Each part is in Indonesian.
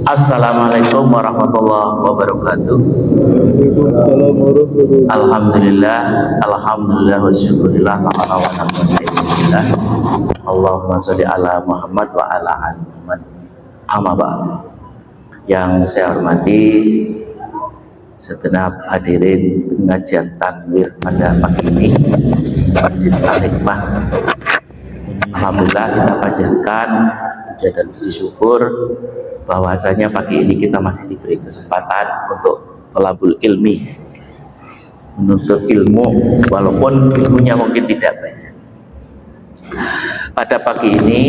Assalamualaikum warahmatullahi wabarakatuh. Waalaikumsalam warahmatullahi Alhamdulillah, alhamdulillah wa syukurillah wa alhamdulillah. Allahumma sholli ala Muhammad wa ala ali Muhammad. Amma ba'd. Yang saya hormati segenap hadirin pengajian takbir pada pagi ini di Masjid Al-Hikmah. Alhamdulillah, kita panjatkan puja dan puji syukur bahwasanya pagi ini kita masih diberi kesempatan untuk thalabul ilmi, menuntut ilmu walaupun ilmunya mungkin tidak banyak. Pada pagi ini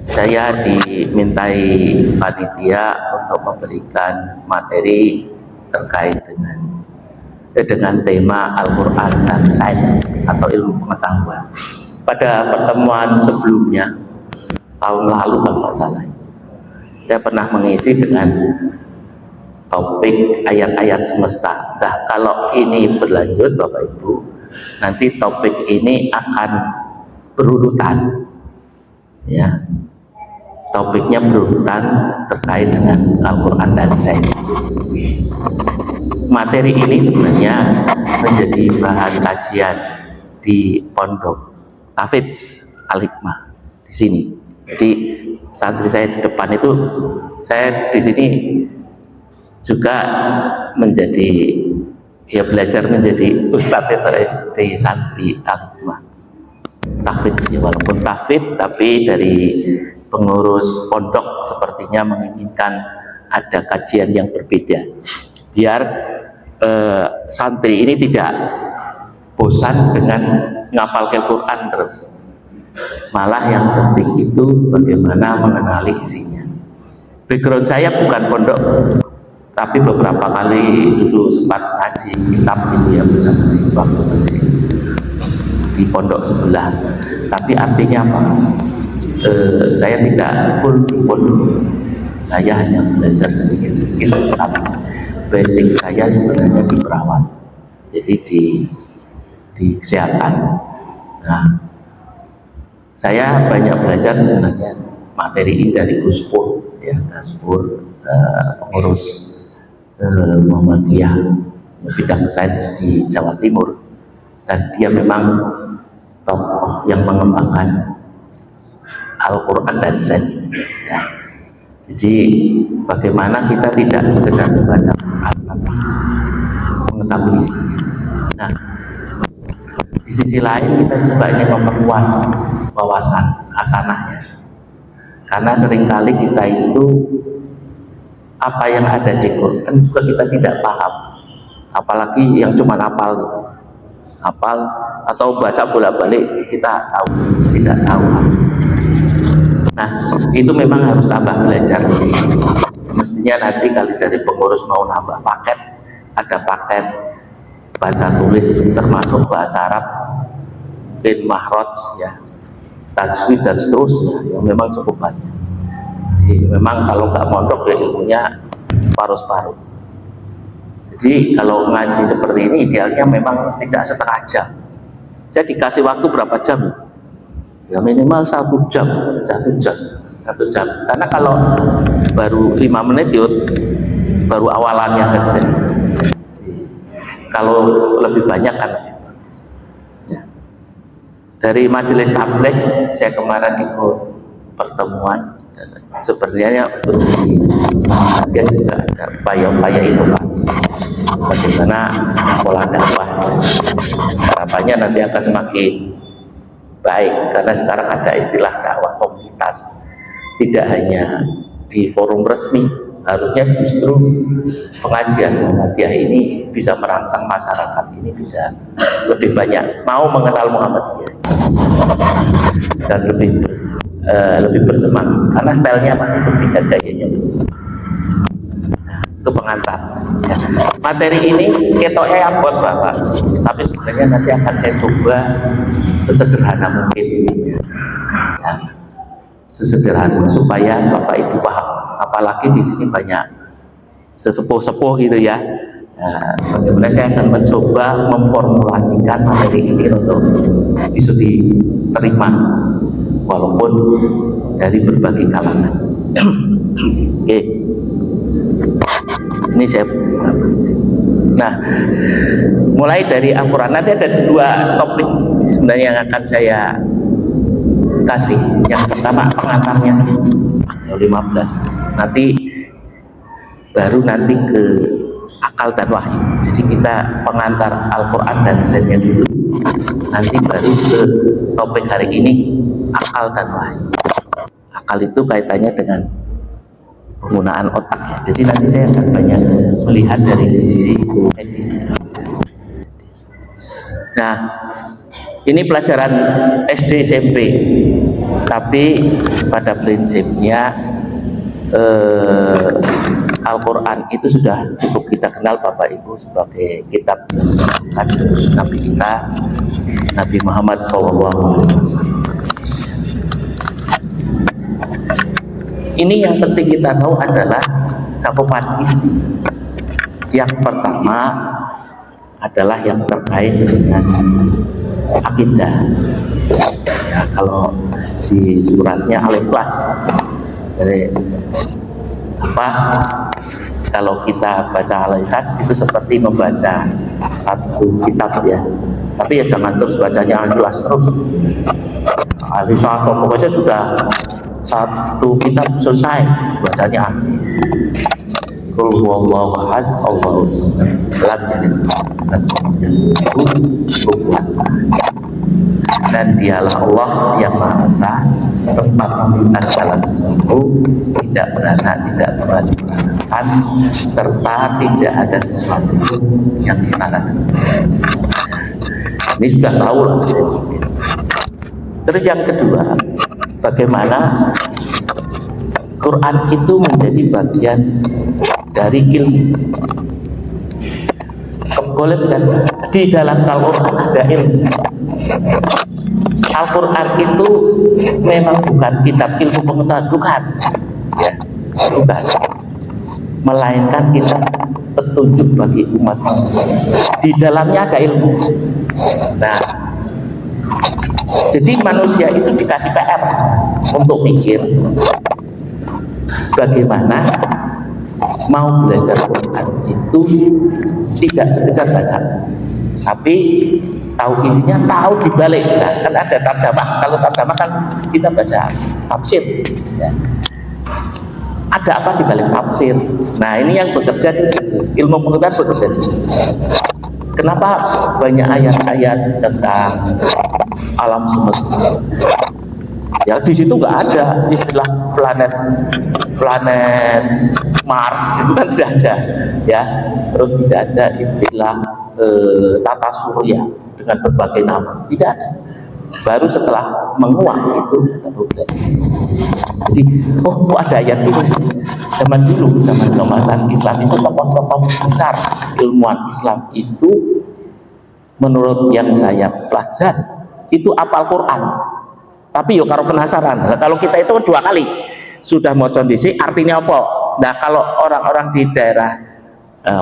saya dimintai panitia untuk memberikan materi terkait dengan tema Al-Quran dan Sains atau ilmu pengetahuan. Pada pertemuan sebelumnya tahun lalu kalau nggak salah, saya pernah mengisi dengan topik ayat-ayat semesta. Nah, kalau ini berlanjut Bapak Ibu, nanti topik ini akan berurutan, ya. Topiknya berurutan terkait dengan Al-Quran dan Sains. Materi ini sebenarnya menjadi bahan kajian di Pondok Tahfidz Al-Hikmah di sini. Jadi santri saya di depan itu, saya di sini juga menjadi, ya, belajar menjadi ustadz di santri Al-Hikmah Tahfidz, walaupun tahfidz tapi dari pengurus pondok sepertinya menginginkan ada kajian yang berbeda biar santri ini tidak bosan dengan ngapal Al-Quran terus, malah yang penting itu bagaimana mengenali isinya. Background saya bukan pondok, tapi beberapa kali dulu sempat ngaji kitab gitu ya bersama waktu kecil di pondok sebelah. Tapi artinya apa? Saya tidak full di pondok, saya hanya belajar sedikit-sedikit, tapi basic saya sebenarnya di perawat, jadi di kesehatan. Nah, saya banyak belajar sebenarnya materi ini dari Gus Pur, ya, Gus Pur, pengurus Muhammadiyah bidang sains di Jawa Timur, dan dia memang tokoh yang mengembangkan Al-Quran dan Sains, ya. Jadi bagaimana kita tidak sekedar membaca Quran tapi mengetahui isinya. Nah, di sisi lain kita juga ingin memperluas wawasan hasanahnya, karena seringkali kita itu apa yang ada di Quran juga kita tidak paham, apalagi yang cuma hafal gitu. Hafal atau baca bolak-balik kita tahu, tidak tahu. Nah, itu memang harus tambah belajar. Mestinya nanti kalau dari pengurus mau nambah paket, ada paket baca tulis termasuk bahasa Arab, mungkin mahraj, ya, tajwid dan seterusnya, yang memang cukup banyak. Jadi memang kalau nggak mondok ya ilmunya separuh-separuh. Jadi kalau ngaji seperti ini idealnya memang tidak setengah jam. Saya dikasih waktu berapa jam? Ya minimal 1 jam. Karena kalau baru 5 menit yuk, baru awalannya saja. Kalau lebih banyak kan, ya. Dari majelis tabligh saya kemarin ikut pertemuan, sebenarnya untuk dia juga ada upaya-upaya inovasi bagaimana pola dakwah. Harapannya nanti akan semakin baik, karena sekarang ada istilah dakwah komunitas, tidak hanya di forum resmi. Harusnya justru pengajian Muhammadiyah ini bisa merangsang masyarakat ini bisa lebih banyak mau mengenal Muhammadiyah dan lebih bersemangat, karena stylenya pasti berbeda, gayanya berbeda. Itu pengantar, ya. Materi ini ketoknya yang buat Bapak, tapi sebenarnya nanti akan saya coba sesederhana mungkin, ya. Sesederhana supaya Bapak Ibu paham, apalagi di sini banyak sesepuh-sepuh gitu ya. Nah, bagaimana saya akan mencoba memformulasikan materi ini untuk bisa diterima walaupun dari berbagai kalangan. Oke. Ini saya. Nah, mulai dari Al-Quran nanti ada 2 topik sebenarnya yang akan saya kasih. Yang pertama pengantarnya 15. Nanti baru nanti ke akal dan wahyu. Jadi kita pengantar Al-Quran dan Zen-nya dulu. Nanti baru ke topik hari ini akal dan wahyu. Akal itu kaitannya dengan penggunaan otak ya. Jadi nanti saya akan banyak melihat dari sisi medis. Nah, ini pelajaran SD SMP, tapi pada prinsipnya Al-Quran itu sudah cukup kita kenal Bapak Ibu sebagai kitab Nabi kita, Nabi Muhammad SAW. Ini yang penting kita tahu adalah cakupan isi. Yang pertama adalah yang terkait dengan akidah. Ya, kalau di suratnya Al-Ikhlas, dari apa? Kalau kita baca Al-Ikhlas itu seperti membaca satu kitab ya. Tapi ya jangan terus bacanya Al-Ikhlas terus. Al-Ikhlas pokoknya sudah satu kitab selesai bacanya Qul huwallahu ahad Allahu samad lam yalid dan dialah Allah yang Maha Esa, tempat meminta segala sesuatu, tidak beranak, tidak diperanakan, serta tidak ada sesuatu yang setara. Ini sudah tahu lah. Terus yang kedua, bagaimana Quran itu menjadi bagian dari ilmu. Boleh kan? Di dalam Al-Quran ada ilmu. Al-Quran itu memang bukan kitab ilmu pengetahuan, bukan, ya, bukan. Melainkan kitab petunjuk bagi umat manusia. Di dalamnya ada ilmu. Nah, jadi manusia itu dikasih PR untuk mikir bagaimana mau belajar Quran itu tidak sekedar baca, tapi tahu isinya, tahu dibalik. Nah, kan ada terjemah. Kalau terjemah kan kita baca tafsir, ya. Ada apa dibalik tafsir? Nah, ini yang bekerja di situ. Ilmu pengetahuan bekerja di situ. Kenapa banyak ayat-ayat tentang alam semesta? Ya di situ nggak ada istilah planet Mars, itu kan tidak ada, ya. Terus tidak ada istilah tata surya dengan berbagai nama, tidak ada. Baru setelah menguak itu baru belajar. Jadi, oh ada ayat itu. Zaman dulu, zaman keemasan Islam itu tokoh-tokoh besar ilmuwan Islam itu, menurut yang saya pelajari itu apal Quran. Tapi yo karo penasaran. Nah, kalau kita itu 2 kali sudah mau kondisi artinya apa? Nah, kalau orang-orang di daerah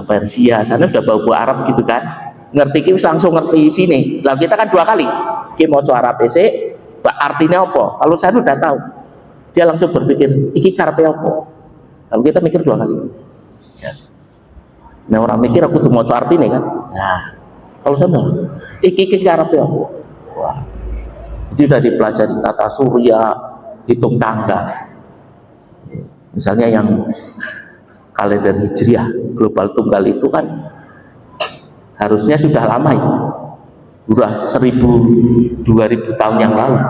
Persia sana sudah bau Arab gitu kan, ngerti ki langsung ngerti sini. Lah kita kan 2 kali. Ki mau Arab ese, artinya apa? Kalau saya sudah tahu, dia langsung berpikir iki karepe apa? Kalau kita mikir 2 kali. Ya. Nah, orang mikir aku tuh mau artinya kan. Nah, kalau saya iki karepe apa? Wah. Itu sudah dipelajari tata surya, hitung tangga. Misalnya yang kalender Hijriah, global tunggal itu kan harusnya sudah lama itu. Sudah 1000-2000 tahun yang lalu.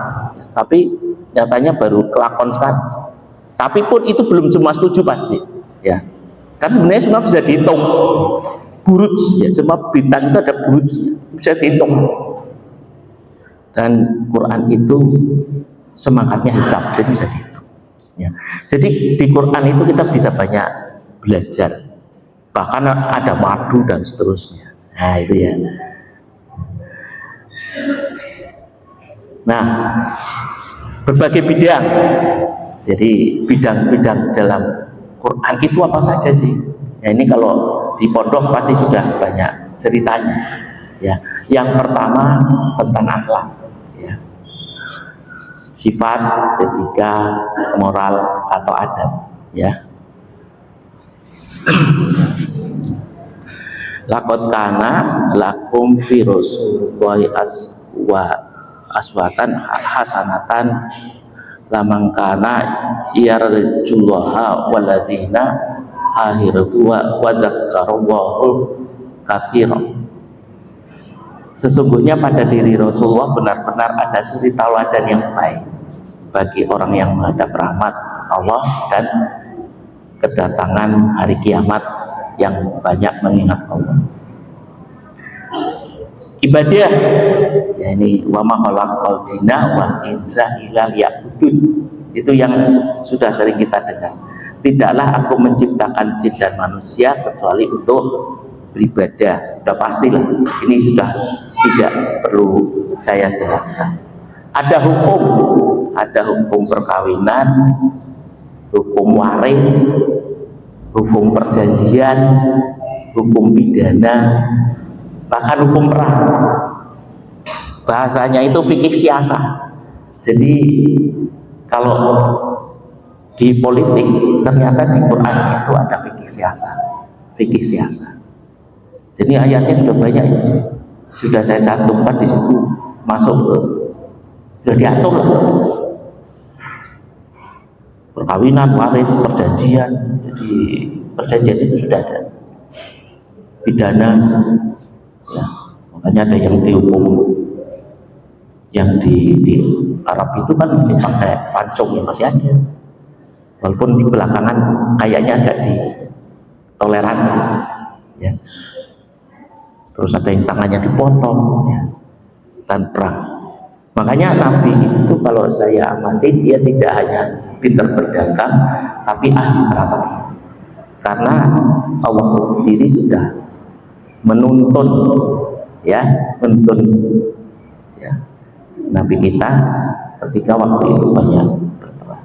Tapi nyatanya baru kelakon sekarang. Tapi pun itu belum semua setuju pasti. Ya. Karena sebenarnya semua bisa dihitung. Buruj, ya, semua bintang itu ada burujnya, bisa dihitung. Dan Quran itu semangatnya hisab, jadi bisa dihitung. Ya. Jadi di Quran itu kita bisa banyak belajar, bahkan ada madu dan seterusnya. Nah itu ya. Nah, berbagai bidang. Jadi bidang-bidang dalam Quran itu apa saja sih? Ya ini kalau di pondok pasti sudah banyak ceritanya. Ya, yang pertama tentang akhlak. Ya. Sifat, etika, moral atau adab, ya. Laqad kana lakum fi rasulillahi aswatan hasanatan lamang kana yarjullaha waladina akhiratu wa dzakarallaha katsiran. Sesungguhnya pada diri Rasulullah benar-benar ada suri tauladan yang baik bagi orang yang menghadap rahmat Allah dan kedatangan hari kiamat yang banyak mengingat Allah. Ibadah, ya ini wa ma khalaqal jinna wal insa illa liya'budun. Itu yang sudah sering kita dengar. Tidaklah aku menciptakan jin dan manusia kecuali untuk beribadah. Sudah pastilah. Ini sudah tidak perlu saya jelaskan. Ada hukum perkawinan, hukum waris, hukum perjanjian, hukum pidana, bahkan hukum perang. Bahasanya itu fikih siasah. Jadi kalau di politik ternyata di Quran itu ada fikih siasah. Fikih siasah. Jadi ayatnya sudah banyak, sudah saya cantumkan di situ, masuk ke, sudah diatur lah. Perkawinan, waris, perjanjian. Jadi perjanjian itu sudah ada. Pidana, ya, makanya ada yang dihukum, yang di Arab itu kan masih pakai pancung, yang masih ada. Walaupun di belakangan kayaknya agak ditoleransi, ya. Terus ada yang tangannya dipotong, ya, dan perang. Makanya Nabi itu kalau saya amati dia tidak hanya pintar berdagang, tapi ahli strategi. Karena Allah sendiri sudah menuntun, ya, ya, Nabi kita ketika waktu itu banyak berperang.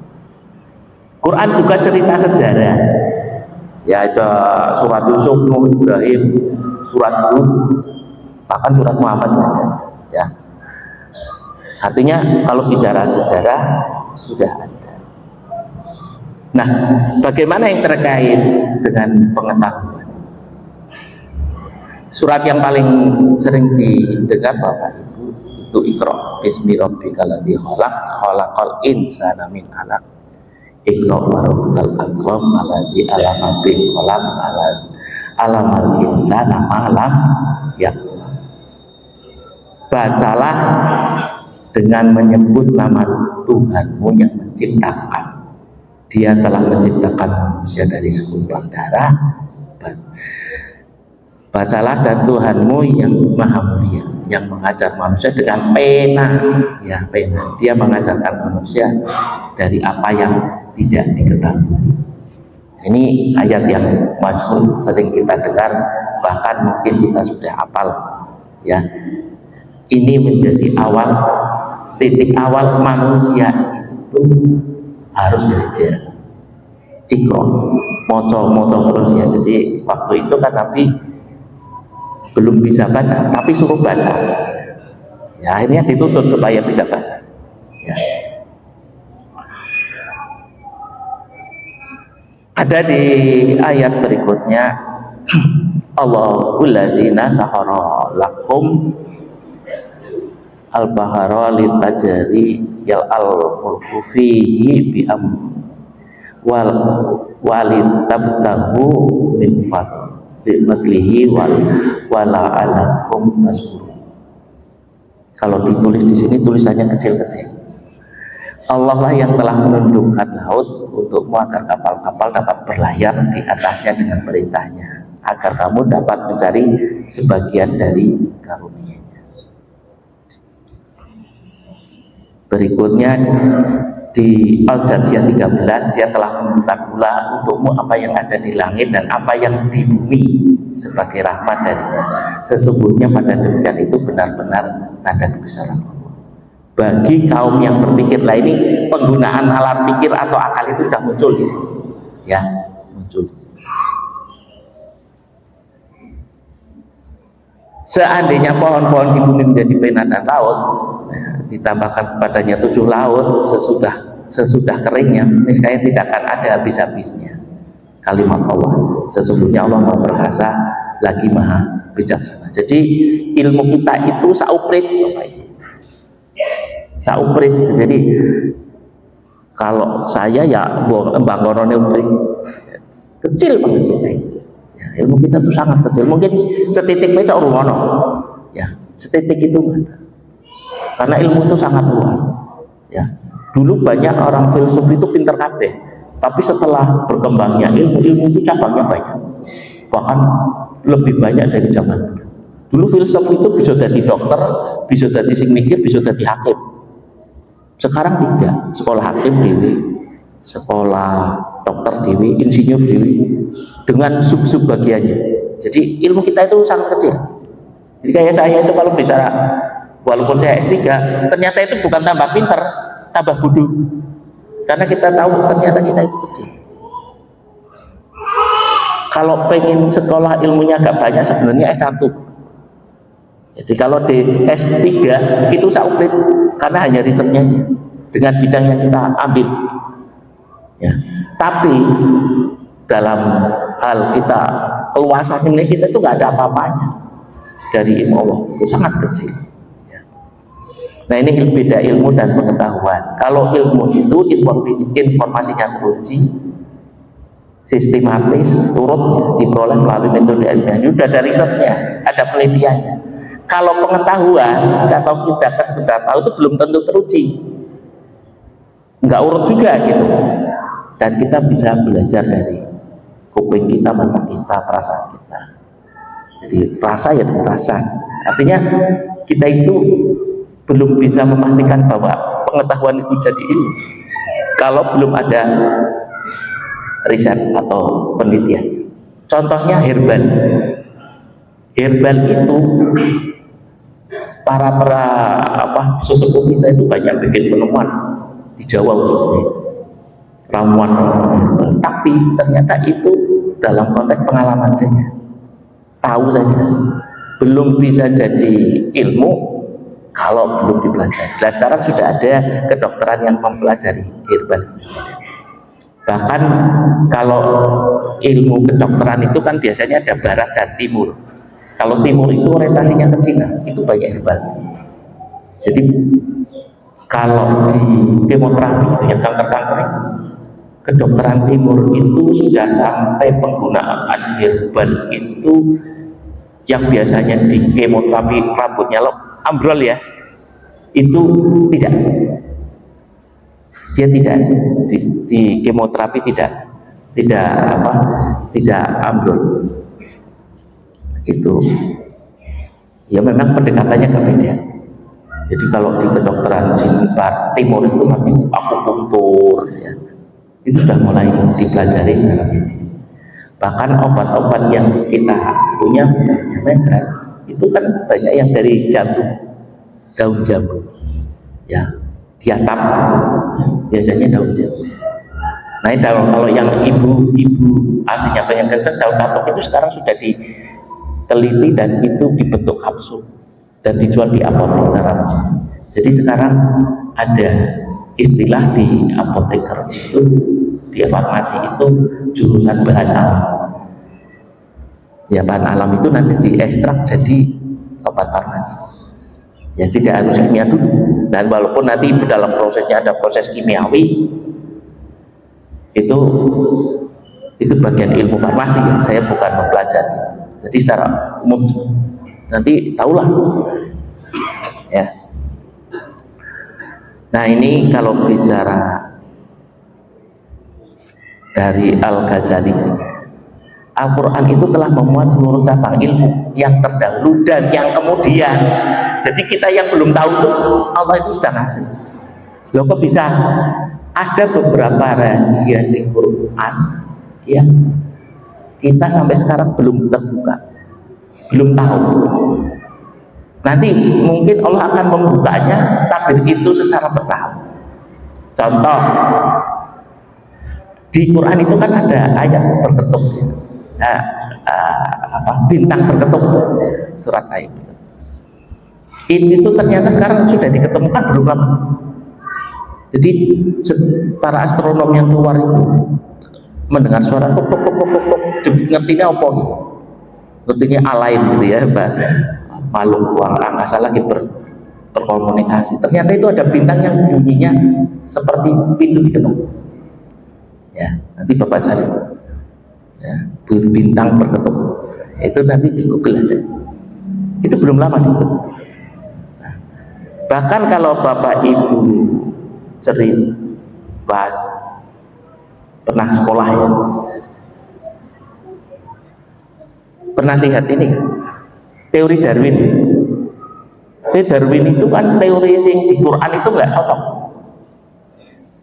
Quran juga cerita sejarah, ya, itu surat Yusuf, Nuh, Ibrahim, surat Hud, bahkan surat Muhammad ada, ya. Artinya kalau bicara sejarah sudah ada. Nah, bagaimana yang terkait dengan pengetahuan? Surat yang paling sering didengar Bapak Ibu itu Iqra bismi rabbikal ladzi khalaq khalaqal insana min 'alaq. Iqra wa rabbukal akram alladzi 'allama bil qalam alamal insana ma lam ya'lam. Bacalah dengan menyebut nama Tuhanmu yang menciptakan. Dia telah menciptakan manusia dari segumpal darah. Bacalah dan Tuhanmu yang maha mulia, yang mengajar manusia dengan pena, ya, pena. Dia mengajarkan manusia dari apa yang tidak diketahui. Ini ayat yang masyhur, sering kita dengar, bahkan mungkin kita sudah hafal, ya. Ini menjadi titik awal manusia itu harus belajar. Iqra, moco terus, ya. Jadi waktu itu kan Nabi belum bisa baca, tapi suruh baca. Ya, akhirnya dituntut supaya bisa baca. Ya. Ada di ayat berikutnya, Allahul ladzina sakhara lakum al-bahara litajri yal al-fulku fihi bi walitabtahu min fadlihi wala'alakum tasburun. Kalau ditulis di sini tulisannya kecil-kecil. Allah lah yang telah menundukkan laut untukmu agar kapal-kapal dapat berlayar di atasnya dengan perintahnya, agar kamu dapat mencari sebagian dari karunia-Nya. Berikutnya di Al-Jathiyah 13, dia telah menentukan pula untukmu apa yang ada di langit dan apa yang di bumi sebagai rahmat darinya. Sesungguhnya pada demikian itu benar-benar tanda kebesaran Allah. Bagi kaum yang berpikir, lah ini penggunaan alat pikir atau akal itu sudah muncul di sini, ya, muncul di sini. Seandainya pohon-pohon di bumi menjadi pena dan laut, ya, ditambahkan padanya 7 laut sesudah keringnya, niscaya tidak akan ada habis-habisnya. kalimat Allah. Sesungguhnya Allah Maha Perkasa lagi Maha Bijaksana. Jadi ilmu kita itu sauprit, Bapak Ibu. Sauprit. Jadi kalau saya ya bangunannya uprit kecil banget kita. Ya, ilmu kita itu sangat kecil. Mungkin setitik meja orang ono. Ya, setitik itu ada. Karena ilmu itu sangat luas. Ya, dulu banyak orang filsuf itu pinter kabeh, tapi setelah berkembangnya ilmu itu cabangnya banyak, bahkan lebih banyak dari zaman dulu. Dulu filsuf itu bisa jadi dokter, bisa jadi sing mikir, bisa jadi hakim. Sekarang tidak. Sekolah hakim dewi, sekolah dokter dewi, insinyur dewi, dengan sub-sub bagiannya. Jadi ilmu kita itu sangat kecil. Jadi kayak saya itu kalau bicara, walaupun saya S3, ternyata itu bukan tambah pinter, tambah bodoh. Karena kita tahu ternyata kita itu kecil. Kalau pengen sekolah ilmunya agak banyak, sebenarnya S1. Jadi kalau di S3 itu sauprit, karena hanya risetnya dengan bidang yang kita ambil. Ya. Tapi dalam hal kita keluasan ini, kita itu nggak ada apa-apanya dari ilmu Allah, itu sangat kecil. Nah, ini beda ilmu dan pengetahuan. Kalau ilmu itu informasinya teruji, sistematis, turut diperoleh melalui metode ilmiah. Sudah ada risetnya, ada penelitiannya. Kalau pengetahuan, atau kita sekedar tahu itu belum tentu teruji, nggak urut juga gitu. Dan kita bisa belajar dari kuping kita, mata kita, perasaan kita. Jadi rasa ya dengan rasa. Artinya kita itu belum bisa memastikan bahwa pengetahuan itu jadi ilmu kalau belum ada riset atau penelitian. Contohnya herbal. Herbal itu para sesepuh kita itu banyak bikin penemuan di Jawa khususnya, ramuan. Tapi ternyata itu dalam konteks pengalaman saja, tahu saja, belum bisa jadi ilmu kalau belum dipelajari. Nah, sekarang sudah ada kedokteran yang mempelajari herbal itu sudah. Bahkan kalau ilmu kedokteran itu kan biasanya ada barat dan timur. Kalau timur itu orientasinya ke Cina, itu banyak herbal. Jadi kalau di kemoterapi itu yang kanker-kanker, kedokteran timur itu sudah sampai penggunaan herbal itu yang biasanya di kemoterapi rambutnya ambrol ya, itu tidak. Dia tidak di kemoterapi tidak ambrol. Itu ya memang pendekatannya berbeda. Jadi kalau di kedokteran timur itu namanya akupunktur ya, itu sudah mulai dipelajari secara medis. Bahkan obat-obat yang kita punya misalnya mencret itu kan banyak yang dari jambu, daun jambu ya, diatap biasanya daun jambu. Nah, kalau yang ibu aslinya pengen kenceng, daun katuk itu sekarang sudah diteliti dan itu dibentuk kapsul dan dijual di apotek secara resmi. Jadi sekarang ada istilah di apoteker itu, di farmasi itu jurusan bahan alam. Ya, bahan alam itu nanti diekstrak jadi obat farmasi. Ya, tidak harus kimia dulu. Dan walaupun nanti dalam prosesnya ada proses kimiawi, itu bagian ilmu farmasi ya. Saya bukan mempelajari. Jadi secara umum nanti tahulah ya. Nah, ini kalau bicara dari Al-Ghazali, Al-Quran itu telah memuat seluruh cabang ilmu yang terdahulu dan yang kemudian. Jadi kita yang belum tahu itu Allah itu sudah ngasih. Loh, kok bisa ada beberapa rahasia di Quran yang kita sampai sekarang belum terbuka, belum tahu. Nanti mungkin Allah akan membukanya, takdir itu secara bertahap. Contoh, di Quran itu kan ada ayat berketuk, bintang berketuk, surat Taib. Itu ternyata sekarang sudah diketemukan belum lama. Jadi para astronom yang keluar itu mendengar suara kok ngertinya apa gitu, ngertinya alain gitu ya, makhluk ruang angkasa lagi berkomunikasi. Ternyata itu ada bintang yang bunyinya seperti pintu diketuk. Ya, nanti Bapak cari itu. Ya, bintang berketuk. Itu nanti di Google ada. Itu belum lama itu. Nah, bahkan kalau Bapak Ibu bahas pernah sekolah ya, pernah lihat ini teori Darwin. Teori Darwin itu kan teori sing di Quran itu nggak cocok,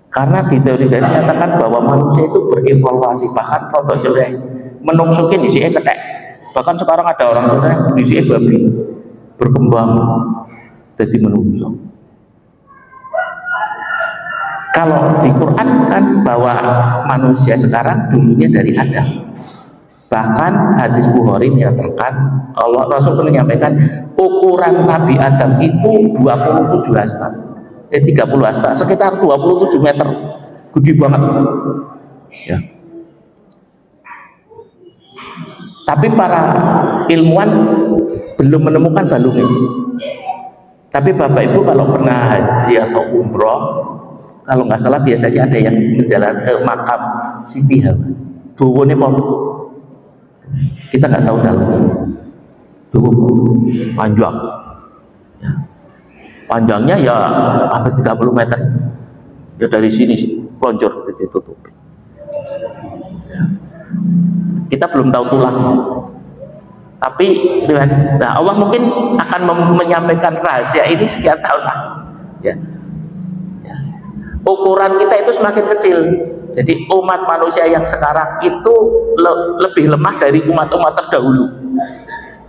karena di teori Darwin menyatakan bahwa manusia itu berevolusi, bahkan rotok jelek menungsukin di sini ketek. Bahkan sekarang ada orang jelek di sini babi berkembang jadi menungso. Kalau di Quran kan bahwa manusia sekarang dulunya dari Adam. Bahkan hadis Bukhari menyatakan, Allah Rasul menyampaikan ukuran Nabi Adam itu 27 hasta, 30 hasta, sekitar 27 meter, gede banget. Ya. Tapi para ilmuwan belum menemukan balungnya. Tapi Bapak Ibu kalau pernah haji atau umroh, kalau nggak salah biasanya ada yang menjalan ke makam Siti Hawa. Duwone pom. Kita nggak tahu dalamnya. Tuh panjang. Ya. Panjangnya ya hampir 30 meter. Ya dari sini sih, lonjor gitu ditutupi. Ya. Kita belum tahu tulangnya. Tapi nah Allah mungkin akan menyampaikan rahasia ini sekian tahun lagi. Ya. Ya. Ukuran kita itu semakin kecil. Jadi umat manusia yang sekarang itu lebih lemah dari umat-umat terdahulu.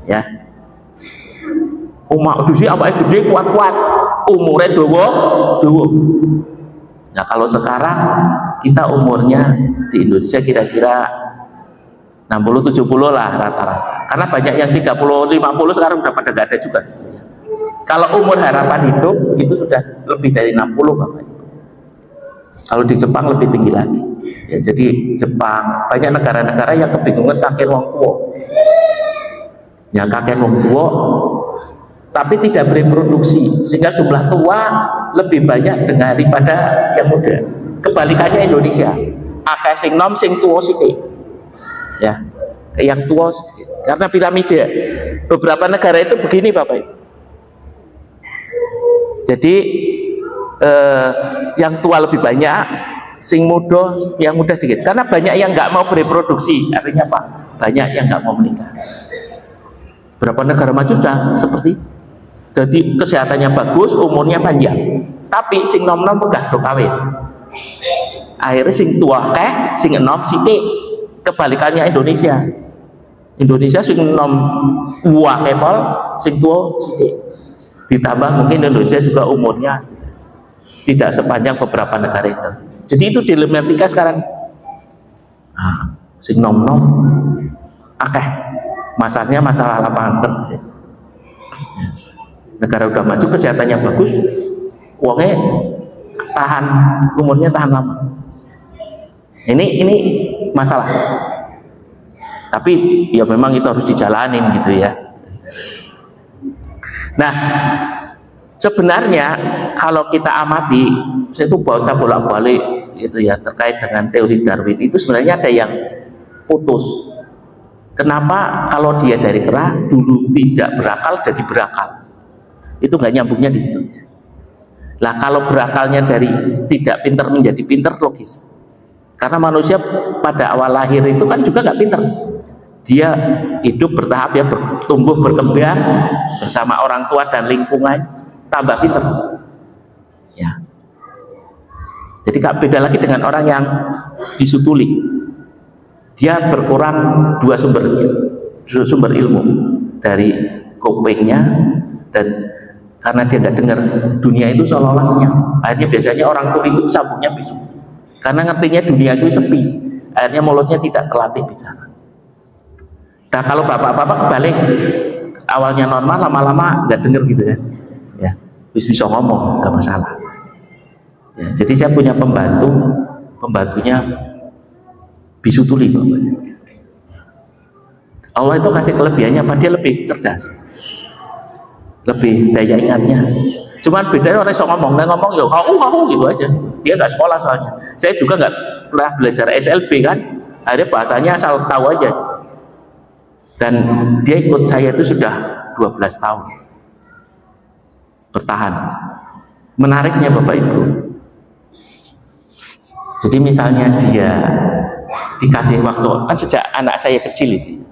Ya. Umat dulu apa gede kuat-kuat, umurnya dawa. Nah kalau sekarang kita umurnya di Indonesia kira-kira 60-70 lah rata-rata. Karena banyak yang 30-50 sekarang udah pada nggak ada juga. Kalau umur harapan hidup itu sudah lebih dari 60 Bapak Ibu. Kalau di Jepang lebih tinggi lagi. Ya, jadi Jepang banyak negara-negara yang kebingungan kakek wong tua. Ya kakek wong tua tapi tidak bereproduksi sehingga jumlah tua lebih banyak daripada yang muda. Kebalikannya Indonesia. Akeh sing nom sing tua sithik. Ya, yang tua sedikit. Karena piramida beberapa negara itu begini Bapak Ibu. Jadi yang tua lebih banyak, sing muda yang muda sedikit. Karena banyak yang nggak mau bereproduksi. Artinya apa? Banyak yang nggak mau menikah. Beberapa negara maju sudah seperti. Jadi kesehatannya bagus, umurnya panjang. Tapi sing nom-nom megah do kawin. Akhirnya sing tua sing enom sithik. Kebalikannya Indonesia. Indonesia sing nom tua kepol, sing tua sithik. Ditambah mungkin Indonesia juga umurnya tidak sepanjang beberapa negara itu. Jadi itu dilematika sekarang. Nah, sing nom-nom akeh. Masalahnya masalah lapangan kerja. Negara udah maju kesehatannya bagus, uangnya tahan, umurnya tahan lama. Ini masalah. Tapi ya memang itu harus dijalanin gitu ya. Nah, sebenarnya kalau kita amati, saya itu baca bolak-balik itu ya terkait dengan teori Darwin itu sebenarnya ada yang putus. Kenapa kalau dia dari kera dulu tidak berakal jadi berakal? Itu nggak nyambungnya di situ. Lah kalau berakalnya dari tidak pintar menjadi pintar logis. Karena manusia pada awal lahir itu kan juga nggak pintar. Dia hidup bertahap ya, bertumbuh berkembang bersama orang tua dan lingkungan, tambah pintar. Ya. Jadi gak beda lagi dengan orang yang disutuli. Dia berkurang dua sumber ilmu dari kupingnya dan karena dia nggak dengar dunia itu seolah-olah senyap. Akhirnya biasanya orang tuli itu sambungnya bisu. Karena ngertinya dunia itu sepi, akhirnya mulutnya tidak terlatih bicara. Nah kalau bapak-bapak kebalik, awalnya normal, lama-lama nggak dengar gitu kan, ya, bisa ngomong, nggak masalah. Ya, jadi saya punya pembantunya bisu tuli Bapak. Allah itu kasih kelebihannya apa? Dia lebih cerdas, lebih daya ingatnya. Cuman bedanya orang yang ngomong ya kau gitu aja. Dia nggak sekolah soalnya. Saya juga nggak pernah belajar SLB kan. Akhirnya bahasanya asal tahu aja. Dan dia ikut saya itu sudah 12 tahun bertahan. Menariknya Bapak Ibu, jadi misalnya dia dikasih waktu, kan sejak anak saya kecil ini,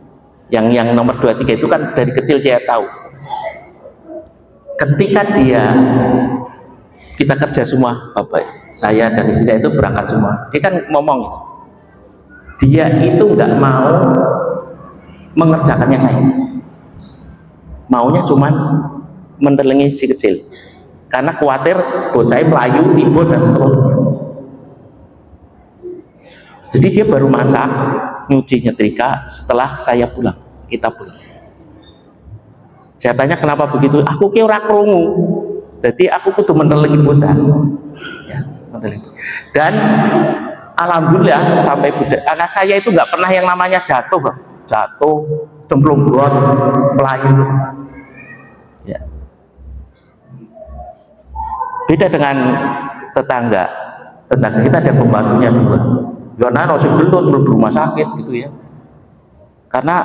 yang nomor 23 itu kan dari kecil saya tahu. Ketika kita kerja semua, Bapak, saya dan istri saya itu berangkat semua, dia kan ngomong, dia itu nggak mau mengerjakan yang lain, maunya cuman mendelengi si kecil, karena khawatir bocahnya melayu, timbul dan seterusnya. Jadi dia baru masak, nyuci, nyetrika setelah saya pulang, kita pulang. Saya tanya kenapa begitu, aku kira ora krungu. Jadi aku kudu mendelengi bocah. Ya, mendelengi. Dan alhamdulillah sampai anak saya itu nggak pernah yang namanya jatuh, Bang. Jatuh, cemplung got, melayu. Ya. Beda dengan tetangga kita ada pembantunya dua. Yona harus gelut rumah sakit gitu ya. Karena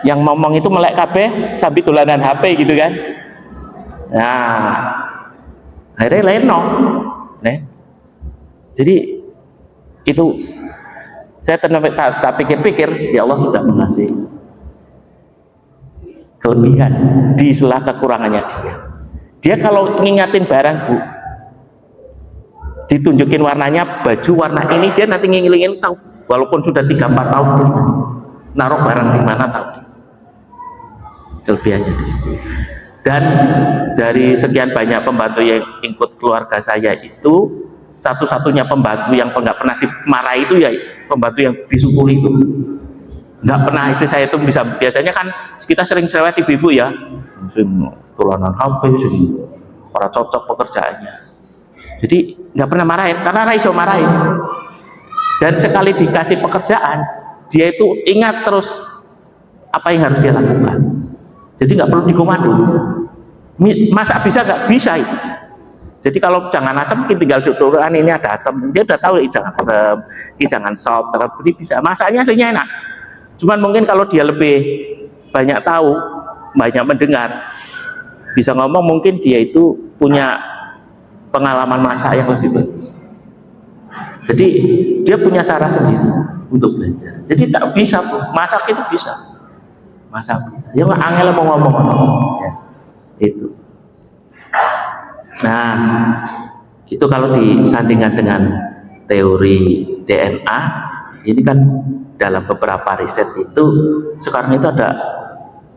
yang ngomong itu melek kabeh sambil tulanan HP gitu kan. Nah, akhirnya leno. Nih. Jadi itu saya tak pikir-pikir, ya Allah sudah mengasih kelebihan di sela kekurangannya dia. Dia kalau ngingatin barang, Bu, ditunjukin warnanya, baju warna ini, dia nanti ngilingin tahu, walaupun sudah 3-4 tahun naruh barang di mana tahu. Kelebihannya di situ. Dan dari sekian banyak pembantu yang ikut keluarga saya itu, satu-satunya pembantu yang nggak pernah dimarahi itu ya pembantu yang disukuli itu. Nggak pernah itu saya itu bisa, biasanya kan kita sering cerewet ibu-ibu ya, tulanan HP, orang cocok pekerjaannya. Jadi nggak pernah marahin, karena iso marahin. Dan sekali dikasih pekerjaan, dia itu ingat terus apa yang harus dia lakukan. Jadi nggak perlu dikomando. Masak bisa nggak? Bisa itu. Jadi kalau jangan asam, mungkin tinggal duduk-dudukan, ini ada asam, dia udah tahu ini jangan asam, ini jangan sop, jadi bisa. Masaknya aslinya enak. Cuman mungkin kalau dia lebih banyak tahu, banyak mendengar, bisa ngomong, mungkin dia itu punya pengalaman masak yang lebih bagus. Jadi dia punya cara sendiri untuk belajar. Jadi tak bisa, masak itu bisa. Masak bisa. Ya nggak angel mau ngomong ya, itu. Nah, itu kalau disandingkan dengan teori DNA, ini kan dalam beberapa riset itu sekarang itu ada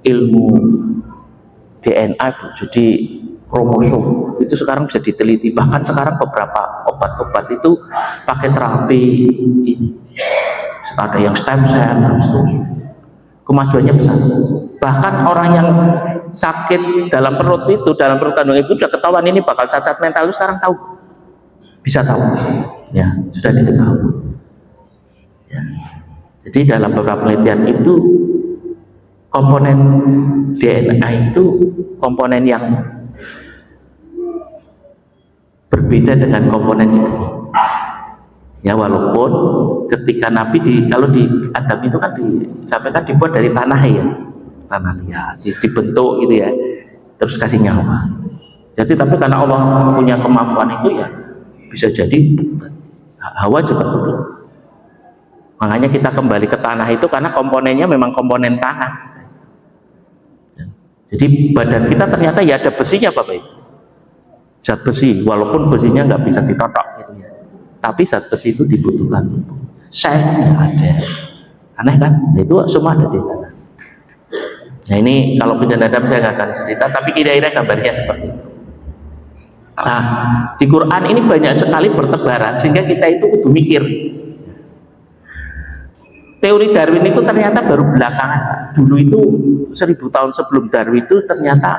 ilmu DNA, jadi kromosom itu sekarang bisa diteliti. Bahkan sekarang beberapa obat-obat itu pakai terapi ini, ada yang stem cell dan seterusnya. Kemajuannya besar. Bahkan orang yang sakit dalam perut itu, dalam perut kandung ibu, sudah ketahuan ini bakal cacat mental, itu sekarang tahu, bisa tahu, ya sudah diketahui. Ya. Jadi dalam beberapa penelitian itu komponen DNA itu komponen yang berbeda dengan komponen di bumi. Ya walaupun ketika Nabi kalau di Adam itu kan disampaikan dibuat dari tanah ya, tanah liat, dibentuk gitu ya, terus kasih nyawa. Jadi tapi karena Allah punya kemampuan itu ya bisa jadi Hawa juga betul. Makanya kita kembali ke tanah itu karena komponennya memang komponen tanah. Jadi badan kita ternyata ya ada besinya Bapak Ibu. Zat besi, walaupun besinya nggak bisa ditotok gitu ya. Tapi zat besi itu dibutuhkan untuk selnya ada. Aneh kan? Nah, itu semua ada di tanah. Nah ini kalau punya Adam saya nggak akan cerita, tapi kira-kira gambarnya seperti itu. Nah di Quran ini banyak sekali bertebaran sehingga kita itu kudu mikir. Teori Darwin itu ternyata baru belakangan. Dulu itu 1000 tahun sebelum Darwin itu ternyata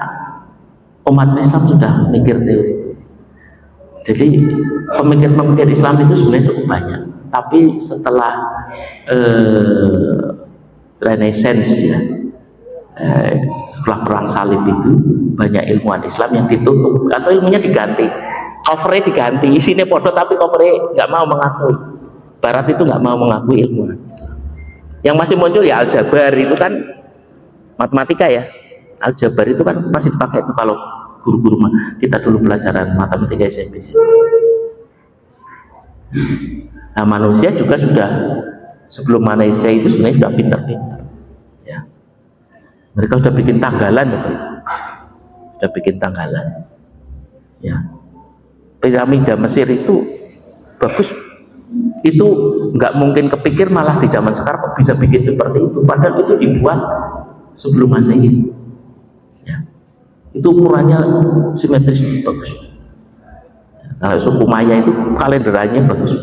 umat Islam sudah mikir teori itu. Jadi pemikir-pemikir Islam itu sebenarnya cukup banyak. Tapi setelah Renaissance ya, setelah perang salib itu banyak ilmuwan Islam yang ditutup atau ilmunya diganti, covernya diganti, isinya podo tapi covernya nggak mau mengakui. Barat itu nggak mau mengakui ilmuwan Islam. Yang masih muncul ya aljabar, itu kan matematika ya. Aljabar itu kan masih dipakai itu kalau guru-guru kita dulu pelajaran matematika SMP. Nah, manusia juga sudah, sebelum manusia itu sebenarnya sudah pintar-pintar ya. Mereka sudah bikin tanggalan ya, sudah bikin tanggalan ya. Piramida Mesir itu bagus, itu nggak mungkin kepikir malah di zaman sekarang kok bisa bikin seperti itu, padahal itu dibuat sebelum Masehi ya. Itu ukurannya simetris bagus. Kalau suku Maya itu kalenderannya bagus,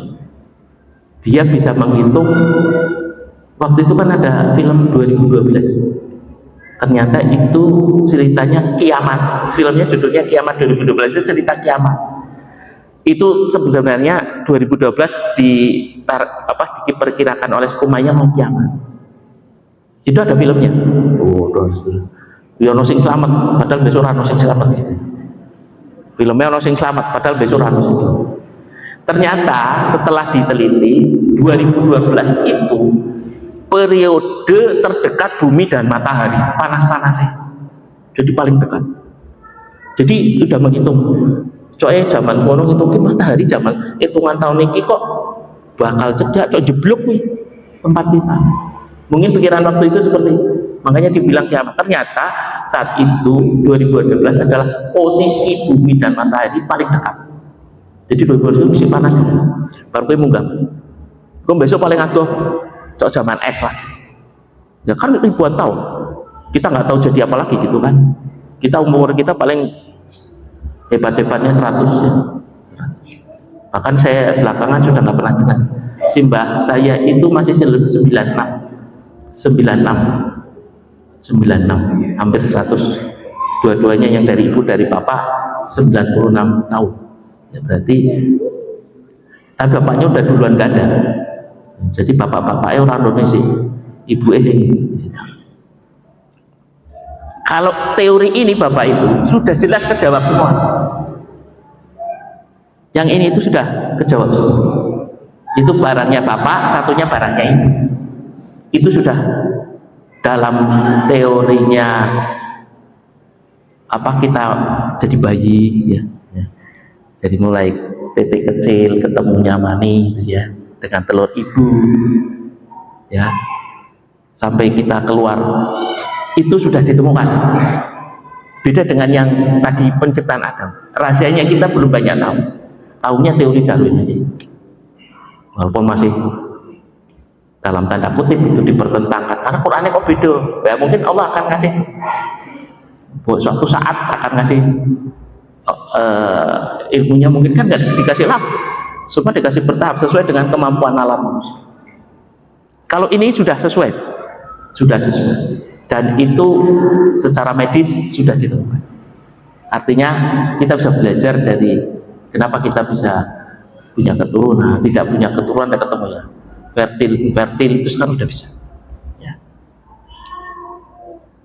dia bisa menghitung. Waktu itu kan ada film 2012, ternyata itu ceritanya kiamat, filmnya judulnya Kiamat 2012, itu cerita kiamat. Itu sebenarnya 2012 diperkirakan oleh suku Maya mau kiamat. Itu ada filmnya. Oh, ya ono sing selamat, padahal besok ono sing selamat gitu. Filmnya ono sing selamat, padahal besok ono sing selamat. Ternyata setelah diteliti 2012 itu periode terdekat bumi dan matahari, panas-panasnya, jadi paling dekat. Jadi udah menghitung, coy zaman kono itu matahari zaman hitungan tahun ini kok bakal cedak, coy jeblok nih tempat kita. Mungkin pikiran waktu itu seperti itu, makanya dibilang kiamat. Ternyata saat itu 2012 adalah posisi bumi dan matahari paling dekat. Jadi 2012 itu mesti panas dulu, baru gue munggah. Gue besok paling adoh cok zaman es lagi. Ya kan ribuan tahun, kita nggak tahu jadi apa lagi gitu kan. Kita umur kita paling hebat-hebatnya 100 ya. 100. Bahkan saya belakangan sudah nggak pernah dengar. Simbah saya itu masih 96, hampir 100. Dua-duanya yang dari ibu dari bapak 96 tahun. Ya berarti, tapi bapaknya udah duluan gak ada. Jadi bapak-bapaknya orang Indonesia, ibu sih. Kalau teori ini bapak ibu sudah jelas kejawab semua. Yang ini itu sudah kejawab semua. Itu barangnya bapak, satunya barangnya ibu. Itu sudah dalam teorinya apa kita jadi bayi ya. Jadi mulai titik kecil ketemunya mani ya dengan telur ibu ya sampai kita keluar itu sudah ditemukan. Beda dengan yang tadi penciptaan Adam, rahasianya kita belum banyak tahu, tahunya teori Darwin aja, walaupun masih dalam tanda kutip itu dipertentangkan karena Qurannya kok beda ya. Mungkin Allah akan ngasih suatu saat akan ngasih ilmunya, mungkin kan nggak dikasih langsung, semua dikasih bertahap sesuai dengan kemampuan alam manusia. Kalau ini sudah sesuai dan itu secara medis sudah ditemukan. Artinya kita bisa belajar dari kenapa kita bisa punya keturunan, tidak punya keturunan dan ketemu ya fertil itu sekarang sudah bisa ya.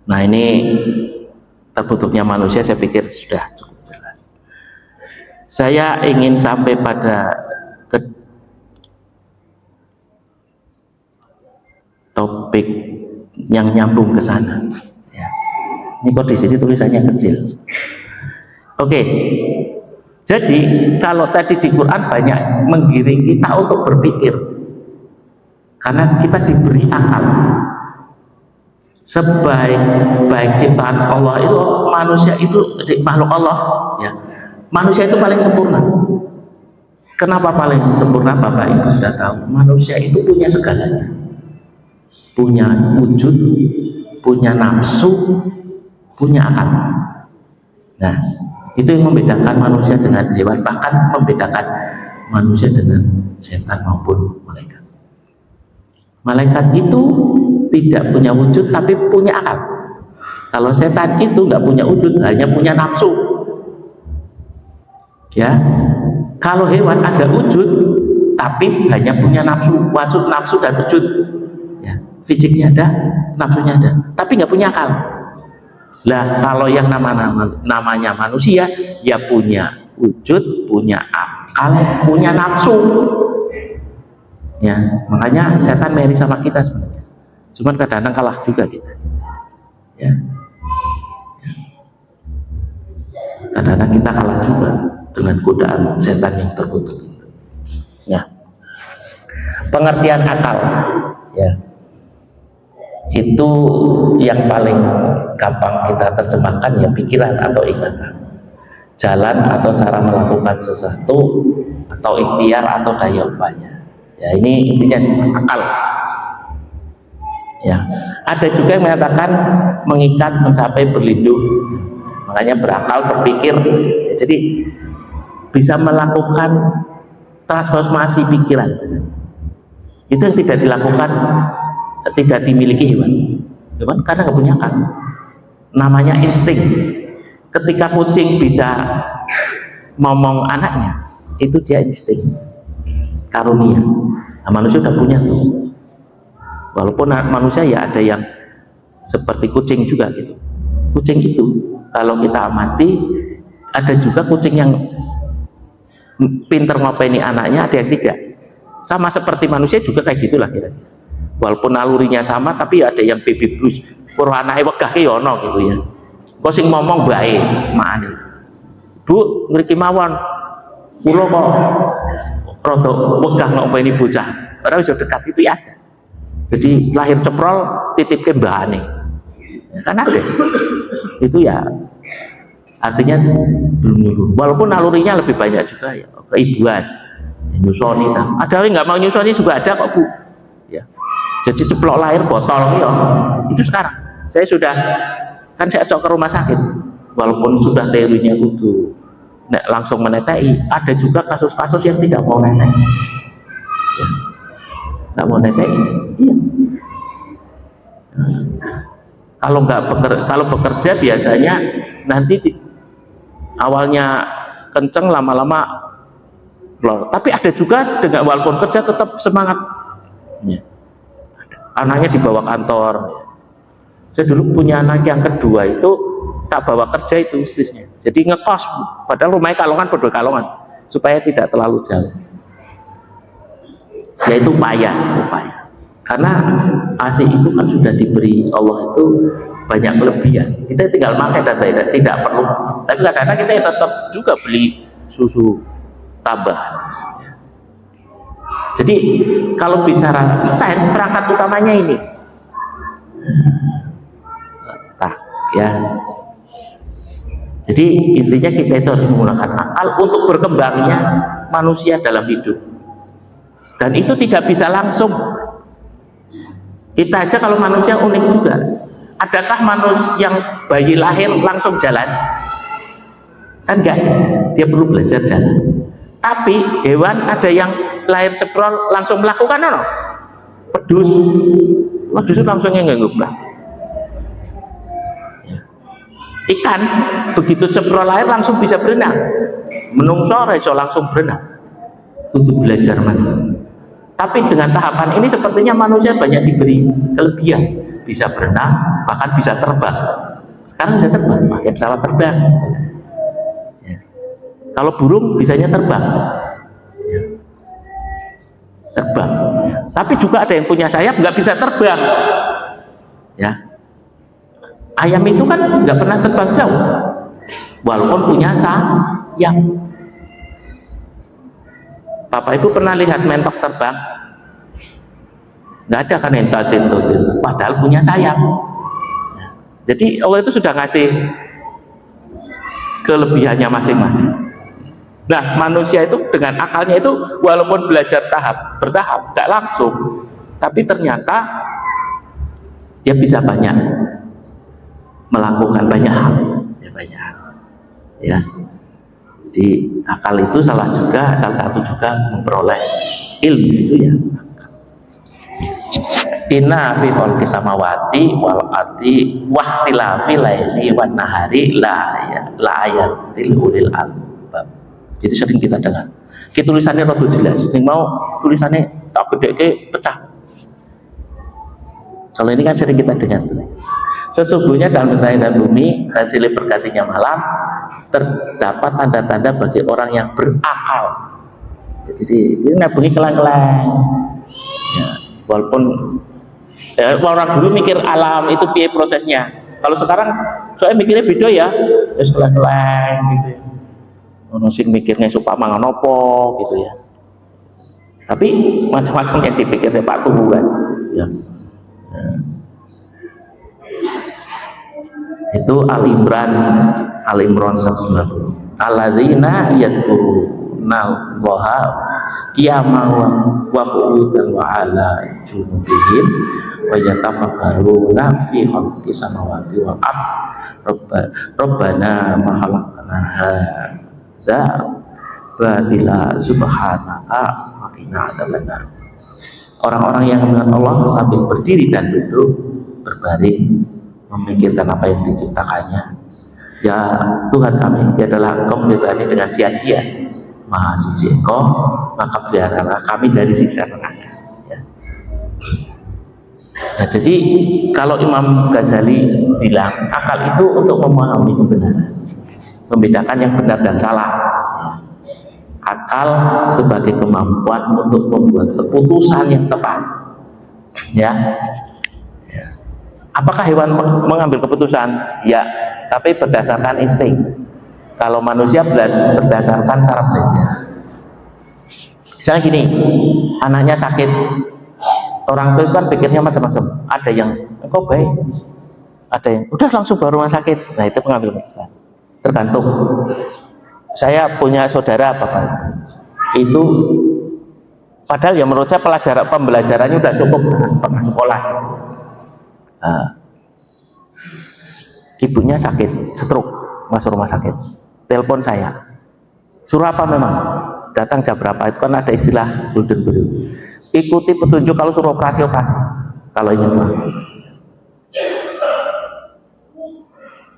Nah ini terbentuknya manusia saya pikir sudah cukup jelas. Saya ingin sampai pada topik yang nyambung ke sana ya. Ini kok di sini tulisannya kecil. Oke. Jadi kalau tadi di Quran banyak menggiring kita untuk berpikir karena kita diberi akal. Sebaik-baik ciptaan Allah itu manusia itu makhluk Allah ya. Manusia itu paling sempurna. Kenapa paling sempurna? Bapak Ibu sudah tahu, manusia itu punya segalanya. Punya wujud, punya nafsu, punya akal. Nah, itu yang membedakan manusia dengan hewan, bahkan membedakan manusia dengan setan maupun malaikat. Malaikat itu tidak punya wujud tapi punya akal. Kalau setan itu nggak punya wujud, hanya punya nafsu. Ya, kalau hewan ada wujud tapi hanya punya nafsu, nafsu dan wujud. Ya, fisiknya ada, nafsunya ada, tapi nggak punya akal. Lah kalau yang namanya manusia, ya punya wujud, punya akal, punya nafsu. Ya, makanya setan main sama kita sebenarnya. Cuman kadang-kadang kalah juga kita. Ya. Kadang-kadang kita kalah juga dengan godaan setan yang terkutuk itu. Ya. Pengertian akal, ya, itu yang paling gampang kita terjemahkan ya pikiran atau ingatan, jalan atau cara melakukan sesuatu, atau ikhtiar atau daya upaya. Ya, ini intinya akal. Ya, ada juga yang mengatakan mengikat, mencapai, berlindung. Makanya berakal, berpikir. Ya, jadi bisa melakukan transformasi pikiran. Itu yang tidak dilakukan, tidak dimiliki hewan. Hewan karena nggak punya akal. Namanya insting. Ketika kucing bisa ngomong anaknya, itu dia insting, karunia. Nah, manusia udah punya tuh. Walaupun manusia ya ada yang seperti kucing juga gitu. Kucing itu kalau kita amati, ada juga kucing yang pinter ngopeni anaknya, ada yang tidak. Sama seperti manusia juga kayak gitulah kira-kira. Walaupun nalurinya sama, tapi ada yang baby blues. Pura anake wegah ki ono gitu ya. Kok sing ngomong bae, makane. Bu, mriki mawon. Kula kok rada wegah ngopeni bocah. Ora bisa dekat itu ya. Jadi lahir ceprol titip ke mbahane. Ya, kan ada. Itu ya artinya belum nyuruh. Walaupun nalurinya lebih banyak juga ya, keibuan. Ya, nyusoni nah. Ada yang nggak mau nyusoni juga ada kok Bu. Ya. Jadi ceplok lahir botol ya. Itu sekarang. Saya sudah kan saya cok ke rumah sakit. Walaupun sudah teorinya kudu langsung menetai, ada juga kasus-kasus yang tidak mau netek. Ya. Nggak mau netek. Iya. Kalau bekerja biasanya nanti awalnya kenceng, lama-lama lor. Tapi ada juga dengan walaupun kerja tetap semangat. Ya. Anaknya dibawa kantor. Saya dulu punya anak yang kedua itu tak bawa kerja itu istrinya. Jadi ngekos, padahal rumahnya Kalongan, Podo Kalongan, supaya tidak terlalu jauh. Yaitu upaya. Karena AC itu kan sudah diberi Allah itu banyak kelebihan. Kita tinggal pakai dan tidak perlu. Tapi kadang-kadang kita tetap juga beli susu tambahan. Jadi kalau bicara sains, perangkat utamanya ini. Nah, ya. Jadi intinya kita itu harus menggunakan akal untuk berkembangnya manusia dalam hidup. Dan itu tidak bisa langsung. Kita aja kalau manusia unik juga. Adakah manusia yang bayi lahir langsung jalan? Kan enggak, dia perlu belajar jalan. Tapi hewan ada yang lahir ceprol langsung melakukan apa? Pedus itu langsung ngengguk lah. Ikan begitu ceprol lahir langsung bisa berenang. Menungso ora iso langsung berenang. Untuk belajar mana? Tapi dengan tahapan ini sepertinya manusia banyak diberi kelebihan, bisa berenang, bahkan bisa terbang. Sekarang bisa terbang, pakai pesawat terbang. Ya. Kalau burung bisanya terbang, ya. Terbang. Ya. Tapi juga ada yang punya sayap nggak bisa terbang. Ya. Ayam itu kan nggak pernah terbang jauh, walaupun punya sayap. Bapak Ibu pernah lihat mentok terbang? Nggak ada kan entot, padahal punya sayap. Jadi Allah itu sudah ngasih kelebihannya masing-masing. Nah, manusia itu dengan akalnya itu walaupun belajar bertahap, tidak langsung, tapi ternyata dia bisa banyak melakukan banyak hal, ya. Jadi akal itu salah satu juga memperoleh ilmu itu ya. Inna fi khalqis samawati wal ardi wahtilafi laili wan nahari la ayatil ulil albab. Itu sering kita dengar. Ki tulisannya rada jelas, ning mau tulisannya tak gedeke pecah. Kalau ini kan sering kita dengar. Sesungguhnya dalam langit dan bumi dan silih bergantinya malam terdapat tanda-tanda bagi orang yang berakal. Jadi ini nabungi kelang-kelang. Ya, walaupun orang dulu mikir alam itu piye prosesnya. Kalau sekarang soalnya mikirnya beda ya, ya kelang-kelang gitu ya. Ono sing mikirnya supaya mangan opo gitu ya. Tapi macam-macam yang dipikirnya Pak Tuhu kan. Ya. Itu Al-Imran 190. Alladzina yadkuruna Allaha qiyaman wa qu'udan wa 'ala junubihim wa yatafakkaruna fi khalqis samawati wal ardh rabbana ma khalaqna hadza batila subhanaka wa qina adzabannar. Orang-orang yang mengenal Allah sambil berdiri dan duduk berbaring memikirkan apa yang diciptakannya. Ya Tuhan kami, Dia adalah Engkau menciptakan dengan sia-sia. Maha suci Engkau, maka peliharalah kami dari siksa neraka. Ya. Nah, jadi kalau Imam Ghazali bilang akal itu untuk memahami kebenaran, membedakan yang benar dan salah. Akal sebagai kemampuan untuk membuat keputusan yang tepat. Ya. Apakah hewan mengambil keputusan? Ya, tapi berdasarkan insting. Kalau manusia berdasarkan cara belajar. Misalnya gini, anaknya sakit, orang tua kan pikirnya macam-macam. Ada yang engkau baik, ada yang udah langsung bawa rumah sakit. Nah itu pengambil keputusan. Tergantung. Saya punya saudara bapak itu, padahal ya menurut saya pembelajarannya udah cukup setengah sekolah. Nah, ibunya sakit, stroke, masuk rumah sakit. Telepon saya, suruh apa memang? Datang jam berapa? Itu kan ada istilah golden period. Ikuti petunjuk, kalau suruh operasi, kalau ingin selamat.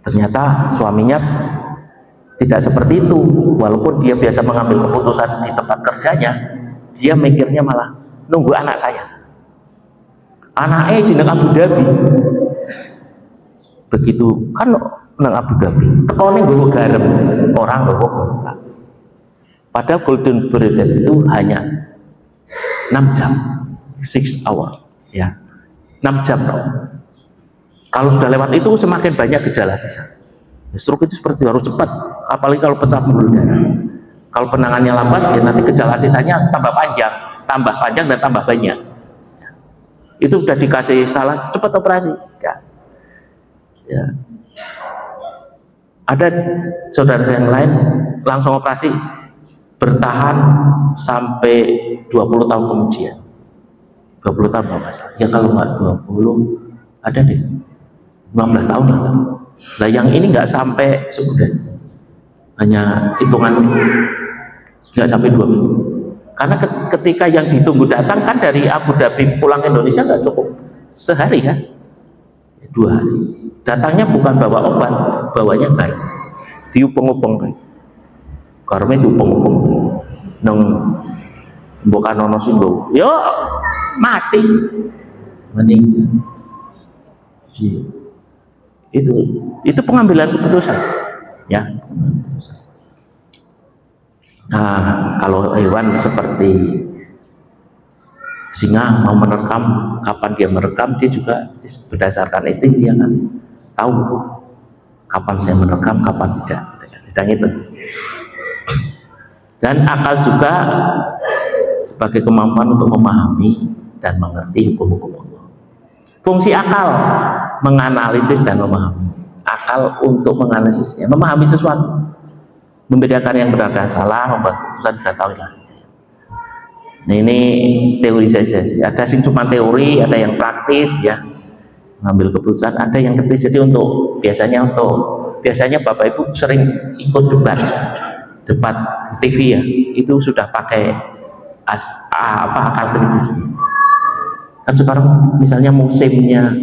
Ternyata suaminya tidak seperti itu. Walaupun dia biasa mengambil keputusan di tempat kerjanya, dia mikirnya malah nunggu anak saya. Anaknya sedang Abu Dhabi. Begitu kan nang Abu Dhabi, tekonnya gue garam, orang gue kompleks. Padahal golden period itu hanya 6 jam, 6 hour, ya, 6 jam. Kalau sudah lewat itu semakin banyak gejala sisa. Stroke itu seperti harus cepat, apalagi kalau pecah pembuluh darah. Kalau penanganannya lambat, ya nanti gejala sisanya tambah panjang dan tambah banyak. Itu sudah dikasih salah, cepat operasi. Ya. Ada saudara yang lain langsung operasi, bertahan sampai 20 tahun kemudian. 20 tahun nggak masalah. Ya kalau nggak 20, ada deh 15 tahun lah. Nah yang ini nggak sampai sebulan, hanya hitungan nggak sampai 2 minggu. Karena ketika yang ditunggu datang kan dari Abu Dhabi pulang ke Indonesia nggak cukup sehari kan, 2 hari. Datangnya bukan bawa obat, bawanya kain, diupeng-upeng kain. Karena diupeng-upeng, neng bukan ono singgo, yo mati, meninggal. Itu pengambilan keputusan, ya. Nah, kalau hewan seperti singa mau merekam, kapan dia merekam, dia juga berdasarkan insting, dia kan tahu kapan saya merekam, kapan tidak itu. Dan akal juga sebagai kemampuan untuk memahami dan mengerti hukum-hukum Allah. Fungsi akal menganalisis dan memahami. Akal untuk menganalisisnya, memahami sesuatu, membedakan yang benar dan salah, membuat keputusan dan tahu lah. Nah ini teori saja sih. Ada sing cuma teori, ada yang praktis ya, mengambil keputusan, ada yang kritis. Jadi biasanya Bapak Ibu sering ikut debat di TV ya, itu sudah pakai akal kritis. Kan sekarang misalnya musimnya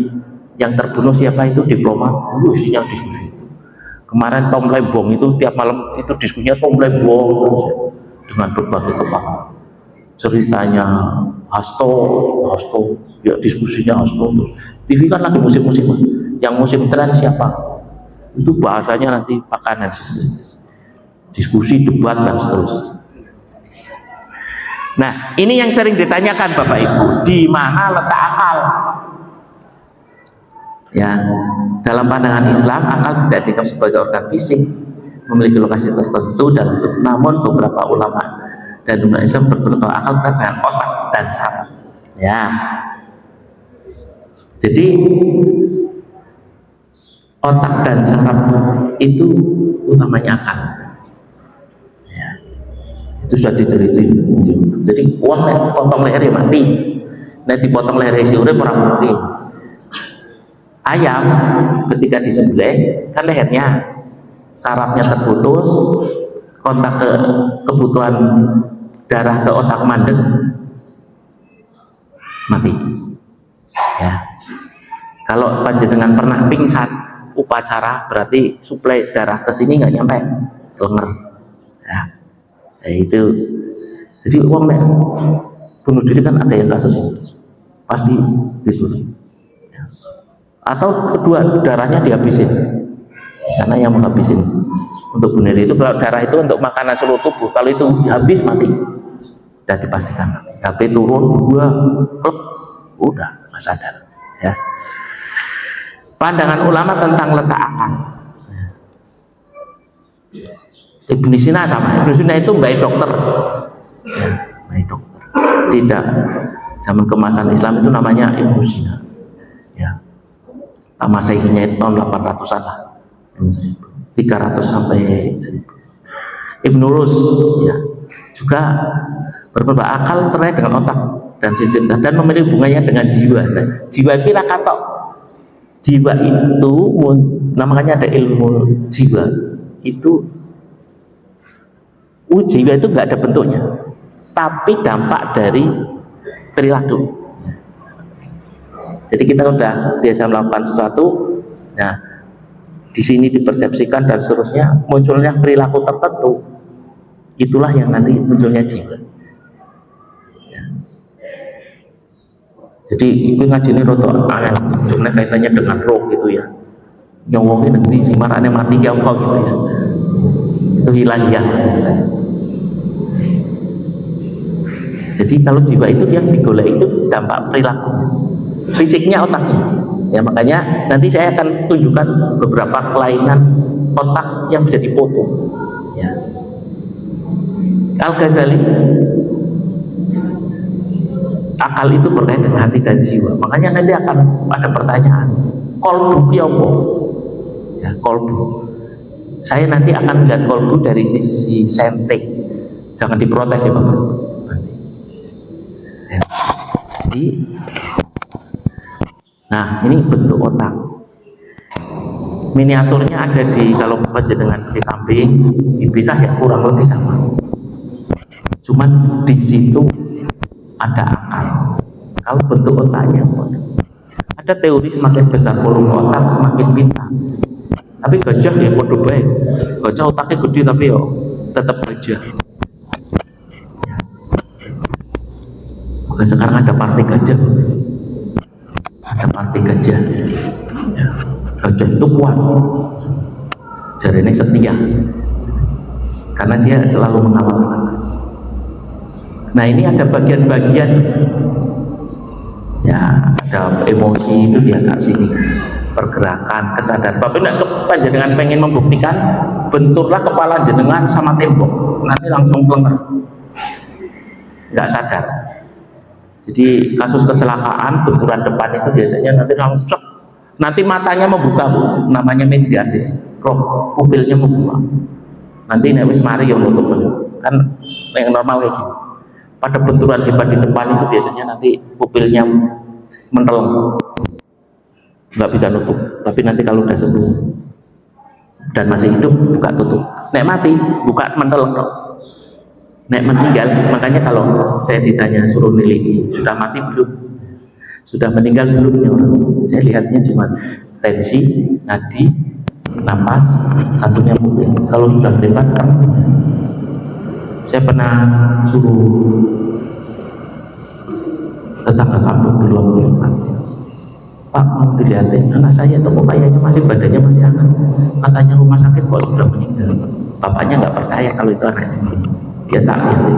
yang terbunuh siapa itu diplomat, isinya diskusi itu. Kemarin Tom Lembong itu tiap malam itu diskusinya Tom Lembong, dengan berbagai kepala. Ceritanya Hasto, ya diskusinya Hasto. TV kan lagi musim-musim, yang musim tren siapa? Itu bahasanya nanti makanan diskusi, debat dan seterusnya. Nah, ini yang sering ditanyakan Bapak Ibu, di mana letak akal? Ya, dalam pandangan Islam akal tidak dianggap sebagai organ fisik, memiliki lokasi tertentu dan bentuk. Namun beberapa ulama dan umat Islam berpendapat akal dengan otak dan saraf. Ya, jadi otak dan saraf itu utamanya akal. Ya, itu sudah diteliti. Jadi uang potong lehernya mati, nah dipotong leher si urip orang mati. Ayam ketika disembelih kan lehernya, sarafnya terputus, kontak ke kebutuhan darah ke otak mandek, mati. Ya, kalau panjenengan pernah pingsan upacara berarti suplai darah ke sini nggak nyampe ke leher. Ya, itu. Jadi uang bunuh diri kan ada yang kasus ini, pasti ditulis. Atau kedua darahnya dihabisin, karena yang menghabisin untuk bunuh diri itu, kalau darah itu untuk makanan seluruh tubuh, kalau itu habis mati, dan dipastikan HP turun 2 klub, udah nggak sadar. Ya, pandangan ulama tentang letak akal. Ibnu Sina sama, Ibnu Sina itu baik dokter, ya, baik dokter. Tidak, zaman kemasan Islam itu namanya Ibnu Sina. Ya, Masehinya itu tahun 800-an lah, 300 sampai 1000. Ibnu Rus ya juga berpendapat akal terkait dengan otak dan sistem dan memiliki hubungannya dengan jiwa. Nah, jiwa itu katok. Jiwa itu namanya ada ilmu jiwa itu. Jiwa itu nggak ada bentuknya, tapi dampak dari perilaku. Jadi kita udah biasa melakukan sesuatu, nah di sini dipersepsikan dan seterusnya, munculnya perilaku tertentu, itulah yang nanti munculnya jiwa. Ya. Jadi itu ngaji ini roto aneh, cuma kaitannya dengan roh gitu ya. Nyowongin nanti si marane mati ya Allah gitu ya. Itu hilangiyah misalnya. Jadi kalau jiwa itu dia digolek itu dampak perilaku. Fisiknya otaknya, ya makanya nanti saya akan tunjukkan beberapa kelainan otak yang bisa dipoto. Ya. Al-Ghazali, akal itu berkaitan dengan hati dan jiwa. Makanya nanti akan ada pertanyaan, kolbu ya apa? Ya, kolbu. Saya nanti akan melihat kolbu dari sisi sentik. Jangan diprotes ya Bapak. Ya. Jadi nah, ini bentuk otak. Miniaturnya ada di, kalau panjenengan di kambing, dipisah ya kurang lebih sama. Cuman di situ ada akal. Kalau bentuk otaknya, ada teori semakin besar volume otak semakin pintar. Tapi gajah ya bodoh baik. Gajah otaknya gede tapi ya tetap gajah. Maka sekarang ada partai gajah. Ada partai gajah ya, gajah itu kuat, jarinya setia karena dia selalu mengawal. Nah ini ada bagian-bagian ya, ada emosi itu di atas sini, pergerakan, kesadaran. Bapak tidak panjenengan pengen membuktikan, benturlah kepala jenengan sama tembok, nanti langsung kelengar, nggak sadar. Jadi kasus kecelakaan benturan depan itu biasanya nanti langsung, nanti matanya membuka Bu, namanya mediasis, roh pupilnya membuka. Nanti nek wis mari yang nutup kan yang normal kayak gini. Pada benturan hebat di depan itu biasanya nanti pupilnya menteleng, nggak bisa nutup. Tapi nanti kalau udah sembuh dan masih hidup buka tutup. Nek mati buka menteleng dong. Nek meninggal, makanya kalau saya ditanya suruh nilai sudah mati belum, sudah meninggal belum ya orang, saya lihatnya cuma tensi, nadi, napas, satunya mobil. Kalau sudah lewat kan Saya pernah suruh tetangga kampung di Lombok, Pak, mau dilihatin anak saya tuh kok kayaknya masih badannya masih hangat, katanya rumah sakit kok sudah meninggal. Bapaknya nggak percaya kalau itu anaknya. Dia tak lihatin,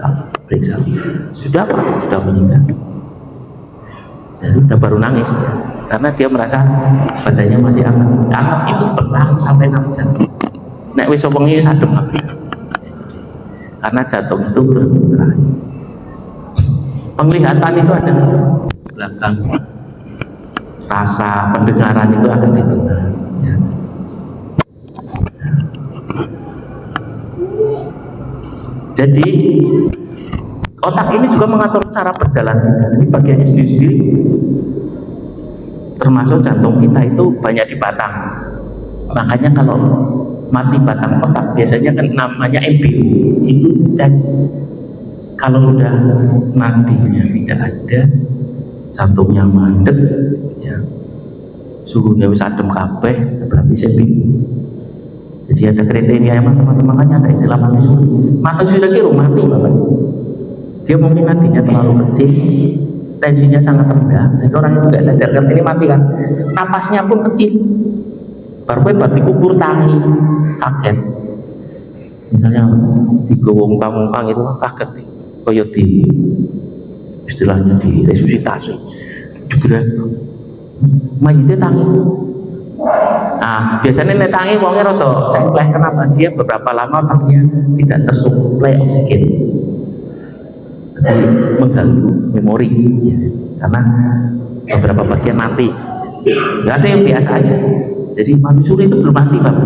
tak periksa, sudah Pak, sudah meninggal. Dan sudah baru nangis ya. Karena dia merasa badannya masih hangat. Hangat itu bertahan sampai 6 jam. Nek wis wengi sadem lagi. Karena jantung itu bergerak. Penglihatan itu ada belakang, rasa pendengaran itu akan didengar ya. Jadi otak ini juga mengatur cara berjalan. Ini bagiannya sendiri-sendiri, termasuk jantung kita itu banyak di batang. Makanya kalau mati batang otak biasanya kan namanya MBU, itu dicek. Kalau sudah nadinya tidak ada, jantungnya mandek ya, suhunya wis adem kabeh, berarti MBU. Jadi ada kriteria teman-teman, makanya ada istilah mati suri. Mati suri kira mati Bapak. Dia mungkin nadinya terlalu kecil, tensinya sangat rendah, sehingga orang itu nggak sadar kan ini mati kan. Napasnya pun kecil. Baru berarti kubur tangi, kaget. Misalnya digowong pamungkang itu kaget nih. Kaya di istilahnya di resusitasi juga mayitnya tangi. Nah biasanya nek tangi wongnya rada cengkleh. Kenapa? Dia beberapa lama otaknya tidak tersuplai oksigen, jadi mengganggu memori ya. Karena beberapa bagian mati, nggak ada yang biasa aja. Jadi mati suri itu belum mati Pak.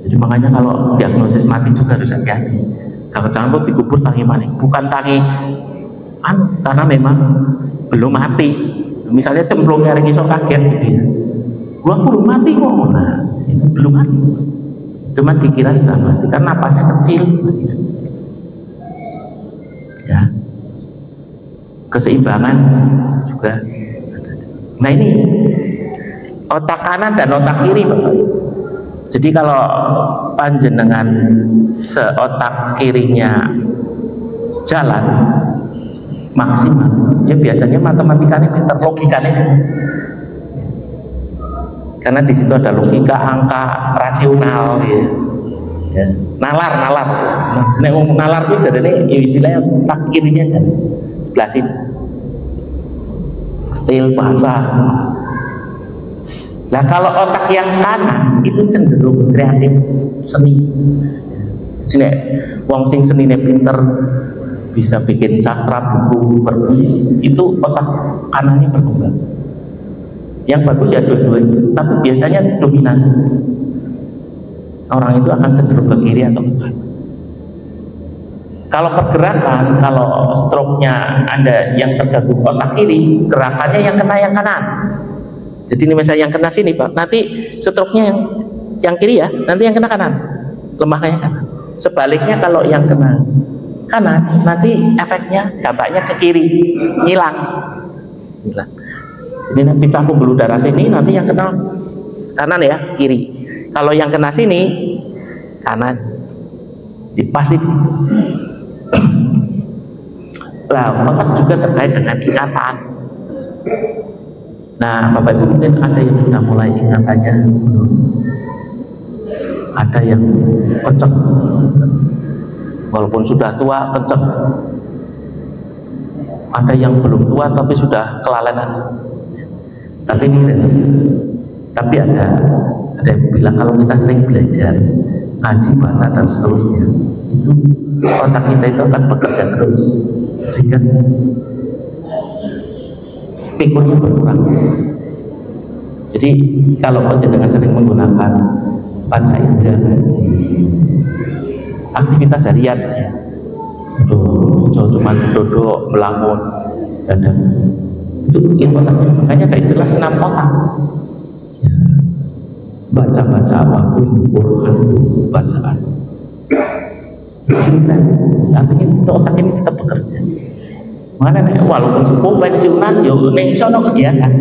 Jadi makanya kalau diagnosis mati juga harus hati-hati. Jangan-jangan kok dikubur tangi maning, bukan tangi karena memang belum mati. Misalnya cemplungnya ring iso kaget gitu ya. Gua belum mati kok. Nah, itu belum mati. Cuma dikira sudah mati karena napasnya kecil. Ya. Keseimbangan juga. Nah ini otak kanan dan otak kiri Bapak. Jadi kalau panjenengan seotak kirinya jalan maksimal, ya biasanya matematikanya pinter, logikanya pinter. Karena di situ ada logika, angka, rasional, ya. Nalar. Nah, ngomong nalar itu jadi istilahnya otak kirinya jalan sebelah sini. Stil bahasa. Nah kalau otak yang kanan itu cenderung kreatif, seni. Jadi nek wong sing senine pinter bisa bikin sastra, buku, berpuisi, itu otak kanannya berkembang. Yang bagus ya dua-duanya, tapi biasanya dominasi. Orang itu akan cenderung ke kiri atau ke kanan. Kalau pergerakan, kalau stroke-nya Anda yang terganggu otak kiri, gerakannya yang kena yang kanan. Jadi ini misalnya yang kena sini Pak, nanti stroke-nya yang kiri ya, nanti yang kena kanan, lemahnya kanan. Sebaliknya kalau yang kena kanan, nanti efeknya, dampaknya ke kiri, hilang. Ini nanti pecah pembuluh darah sini, nanti yang kena kanan ya, kiri. Kalau yang kena sini, kanan. Dipasti. Nah, otak juga terkait dengan ingatan. Nah, Bapak Ibu mungkin ada yang sudah mulai ingatannya menurun, ada yang kenceng, walaupun sudah tua kenceng, ada yang belum tua tapi sudah kelalenan. Tapi ini tapi ada yang bilang kalau kita sering belajar, ngaji, baca dan seterusnya, itu otak kita itu akan bekerja terus sehingga pikurnya berkurang. Jadi kalau dengan sering menggunakan panca indera, aktivitas harian ya, cuma duduk, melamun, dan itu otaknya, makanya ada istilah senam otak ya. Baca-baca apapun, Quran, bacaan artinya itu otak ini kita bekerja. Mana nih, walaupun sepuh pensiunan, yo ning sono kegiatan.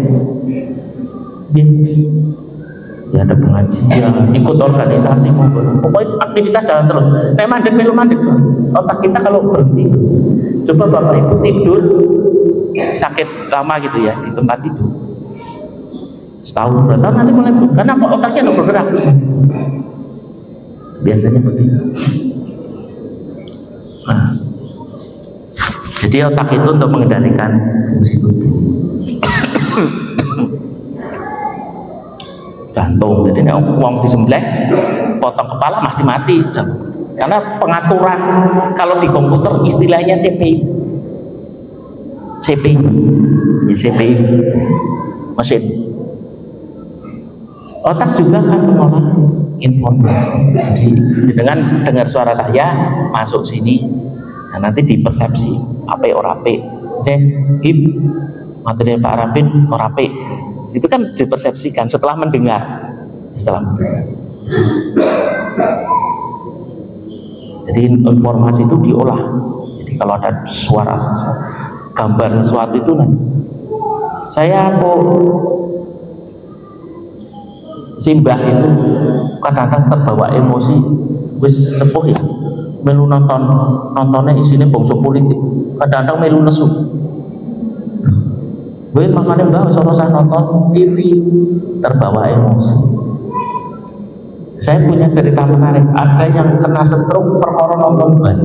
ya ada pengajian, ikut organisasi maupun pokoknya aktivitas jalan terus. Nek mandek melu mandek, otak kita kalau berhenti, coba bapak ibu tidur sakit lama gitu ya di tempat tidur setahun 2 tahun nanti mulai karena otaknya nggak bergerak. Biasanya begitu. Nah, jadi otak itu untuk mengendalikan fungsi tubuh. Jantung, jadi nek wong disembelih potong kepala pasti mati karena pengaturan kalau di komputer istilahnya CPU ya CPU mesin. Otak juga akan mengolah informasi. Jadi dengan dengar suara saya masuk sini, nah nanti dipersepsi apa orape saya hip materi Pak Arafin orape itu kan dipersepsikan setelah mendengar. Jadi informasi itu diolah. Jadi kalau ada suara gambar sesuatu itu saya kok simbah itu kadang-kadang terbawa emosi wis sepuh ya melu nontonnya isinya bangsa politik kadang-kadang melu nesu gue makanya mbak kalau saya nonton TV terbawa emosi. Saya punya cerita menarik, ada yang kena stroke perkara nonton bal.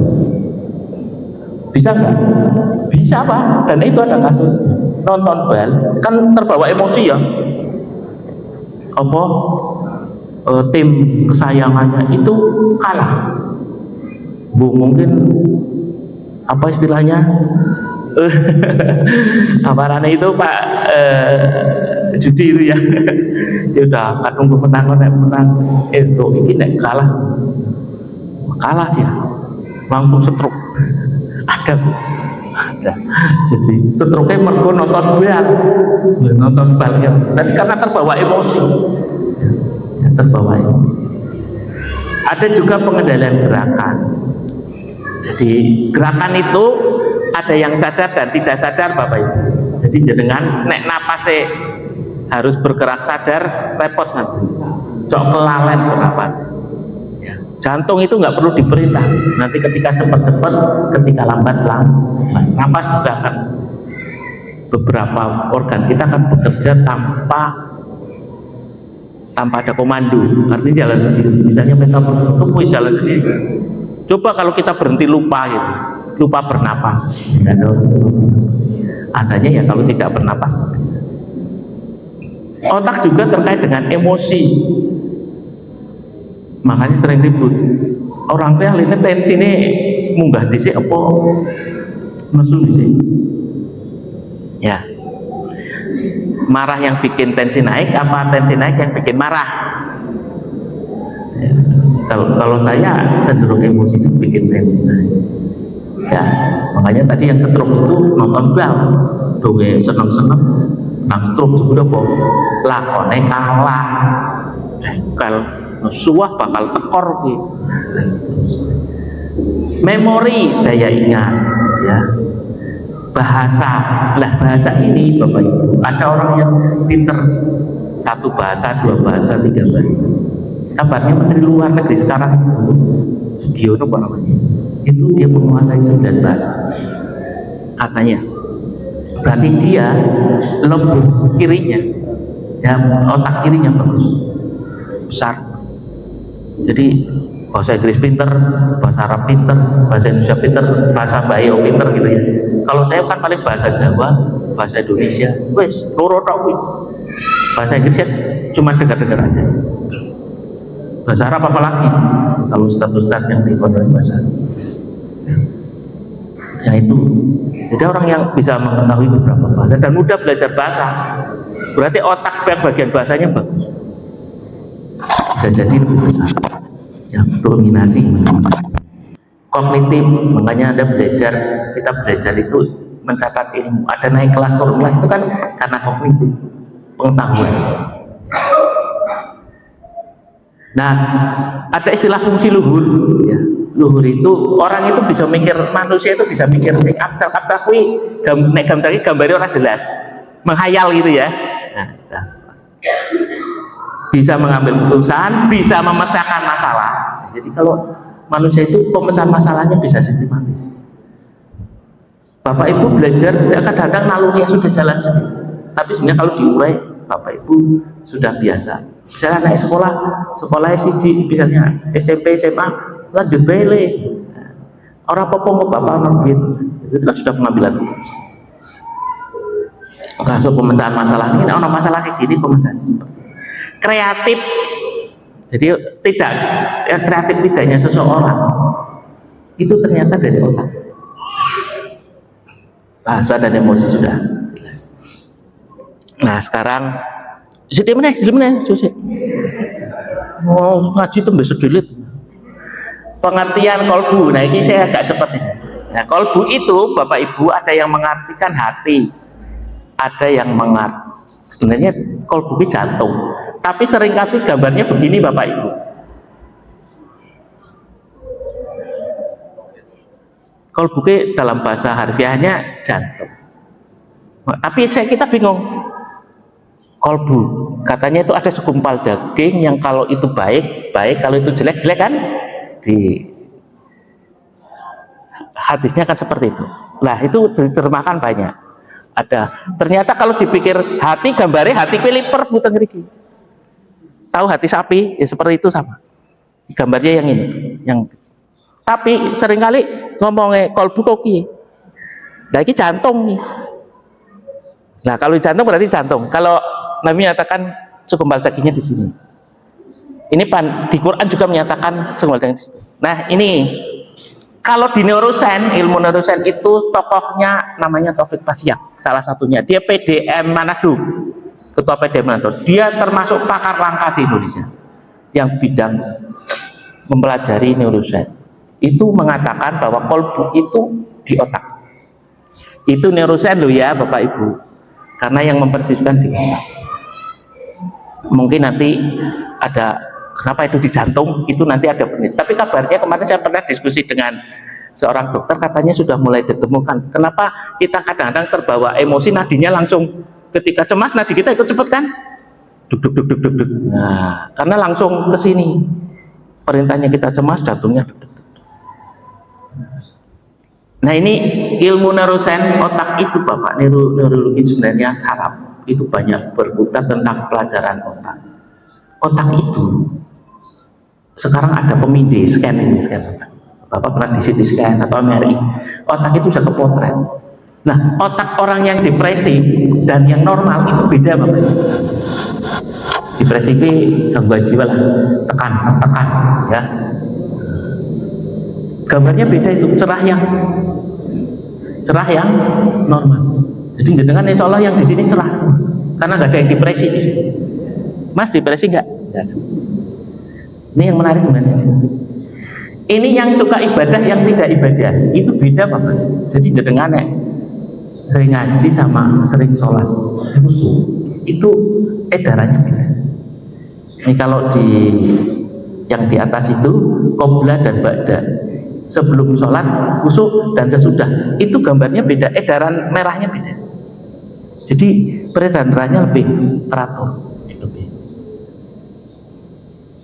Bisa nggak? Bisa Pak, dan itu ada kasus nonton bal kan terbawa emosi ya apa tim kesayangannya itu kalah. Bu mungkin apa istilahnya aparannya itu Pak judi itu ya dia udah kadung menang itu ini kalah dia langsung stroke ada jadi stroke-nya mergo nonton bal ya. Tadi karena terbawa emosi ya, terbawa emosi. Ada juga pengendalian gerakan. Jadi gerakan itu ada yang sadar dan tidak sadar Bapak Ibu. Jadi dengan nek napasnya harus bergerak sadar repot nanti. Cok kelalen bernapas. Ya. Jantung itu nggak perlu diperintah. Nanti ketika cepat-cepat, ketika lambat. Napas juga akan beberapa organ kita akan bekerja tanpa ada komando. Artinya jalan sendiri. Misalnya metabolisme tubuh jalan sendiri. Coba kalau kita berhenti lupa gitu. Lupa bernapas, adanya ya kalau tidak bernapas bisa. Otak juga terkait dengan emosi, makanya sering ribut. Orang tua lihat tensi ini munggah di sini apa mesu di sini. Ya, marah yang bikin tensi naik, apa tensi naik yang bikin marah? Ya. Kalau saya cenderung emosi itu bikin tensi naik. Ya, makanya tadi yang stroke itu nonton bal, donge seneng-seneng, nang stroke juga apa? Lakone kalah, kalau suah bakal tekor gitu. Memori daya ingat, ya. Bahasa ini Bapak Ibu, ada orang yang pinter 1 bahasa, 2 bahasa, 3 bahasa. Kabarnya Menteri Luar Negeri sekarang Sugiono apa namanya? Itu dia menguasai 9 bahasa katanya. Berarti dia lembus kirinya ya, otak kirinya bagus besar. Jadi bahasa Inggris pinter, bahasa Arab pinter, bahasa Indonesia pinter, bahasa Bayo pinter gitu ya. Kalau saya kan paling bahasa Jawa, bahasa Indonesia wes loro tok kuwi. Bahasa Inggrisnya cuma dengar-dengar aja. Bahasa Arab apa lagi? Kalau ustaz-ustaz yang di pondok bahasa ya itu. Jadi orang yang bisa mengetahui beberapa bahasa dan mudah belajar bahasa, berarti otak bagian bahasanya bagus, bisa jadi lebih besar ya, dominasi kognitif. Makanya kita belajar itu mencatat ilmu, ada naik kelas turun kelas itu kan karena kognitif, pengetahuan. Nah, ada istilah fungsi luhur ya. Luhur itu orang itu bisa mikir, manusia itu bisa mikir sing abstrak kuwi nek gambarnya orang jelas, menghayal gitu ya. Nah, bisa mengambil keputusan, bisa memecahkan masalah. Jadi kalau manusia itu pemecahan masalahnya bisa sistematis. Bapak Ibu belajar kadang-kadang naluri yang sudah jalan sendiri, tapi sebenarnya kalau diurai Bapak Ibu sudah biasa. Misalnya naik sekolah SIG, misalnya SMP, SMA, lanjut bele. Orang popong Bapak gitu, itu kan sudah pengambilan keputusan. Masuk pemecahan masalah ini, orang masalah kayak gini pemecahan seperti kreatif. Jadi tidak kreatif tidaknya seseorang itu ternyata dari otak. Bahasa dan emosi sudah jelas. Nah sekarang jadi mana Jose? Oh ngaji itu besok dulu. Pengertian kolbu. Nah ini saya agak cepat nih. Nah kolbu itu Bapak Ibu ada yang mengartikan hati, ada yang sebenarnya kolbu itu jantung. Tapi seringkali gambarnya begini Bapak Ibu. Kolbu dalam bahasa harfiahnya jantung. Tapi kita bingung. Kolbu katanya itu ada segumpal daging yang kalau itu baik, kalau itu jelek kan? Di hadisnya kan seperti itu. Nah itu diterjemahkan banyak. Ada. Ternyata kalau dipikir hati gambarnya hati peliper bukan ngeriki. Tahu hati sapi ya seperti itu sama. Gambarnya yang ini, yang tapi seringkali ngomongnya kolbu koki. Nah ini jantung nih. Nah kalau jantung berarti jantung. Kalau Nabi menyatakan segumpal dagingnya di sini. Ini di Quran juga menyatakan segumpal daging di situ. Nah ini kalau di neurosains, ilmu neurosains itu tokohnya namanya Taufik Pasyak, salah satunya. Dia PDM Manado, ketua PDM Manado. Dia termasuk pakar langka di Indonesia yang bidang mempelajari neurosains. Itu mengatakan bahwa kolbu itu di otak. Itu neurosains loh ya Bapak Ibu, karena yang mempersiskan di otak. Mungkin nanti ada kenapa itu di jantung, itu nanti ada penelitian. Tapi kabarnya kemarin saya pernah diskusi dengan seorang dokter, katanya sudah mulai ditemukan. Kenapa kita kadang-kadang terbawa emosi, nadinya langsung ketika cemas nadi kita ikut cepet kan? Duk. Nah, karena langsung ke sini. Perintahnya kita cemas, jantungnya duk. Nah ini ilmu neurosains otak itu Bapak, neurologi sebenarnya saraf itu banyak berputar tentang pelajaran otak. Otak itu sekarang ada pemindai scan ini scan. Bapak pernah di CT scan atau MRI, otak itu sudah kepotret. Nah otak orang yang depresi dan yang normal itu beda Bapak. Depresi itu gangguan jiwa lah, tekan ya. Gambarnya beda itu, cerah yang normal. Jadi dengan insya Allah yang di sini cerah, karena nggak ada yang depresi di sini. Mas depresi nggak? Nggak ada. Ini yang menarik sebenarnya. Ini yang suka ibadah, yang tidak ibadah, itu beda Bapak. Jadi jenengan sering ngaji sama sering sholat, itu edarannya beda. Ini kalau yang di atas itu qobla dan ba'da. Sebelum sholat, khusyuk dan sesudah, itu gambarnya beda, edaran merahnya beda. Jadi peredarannya lebih teratur.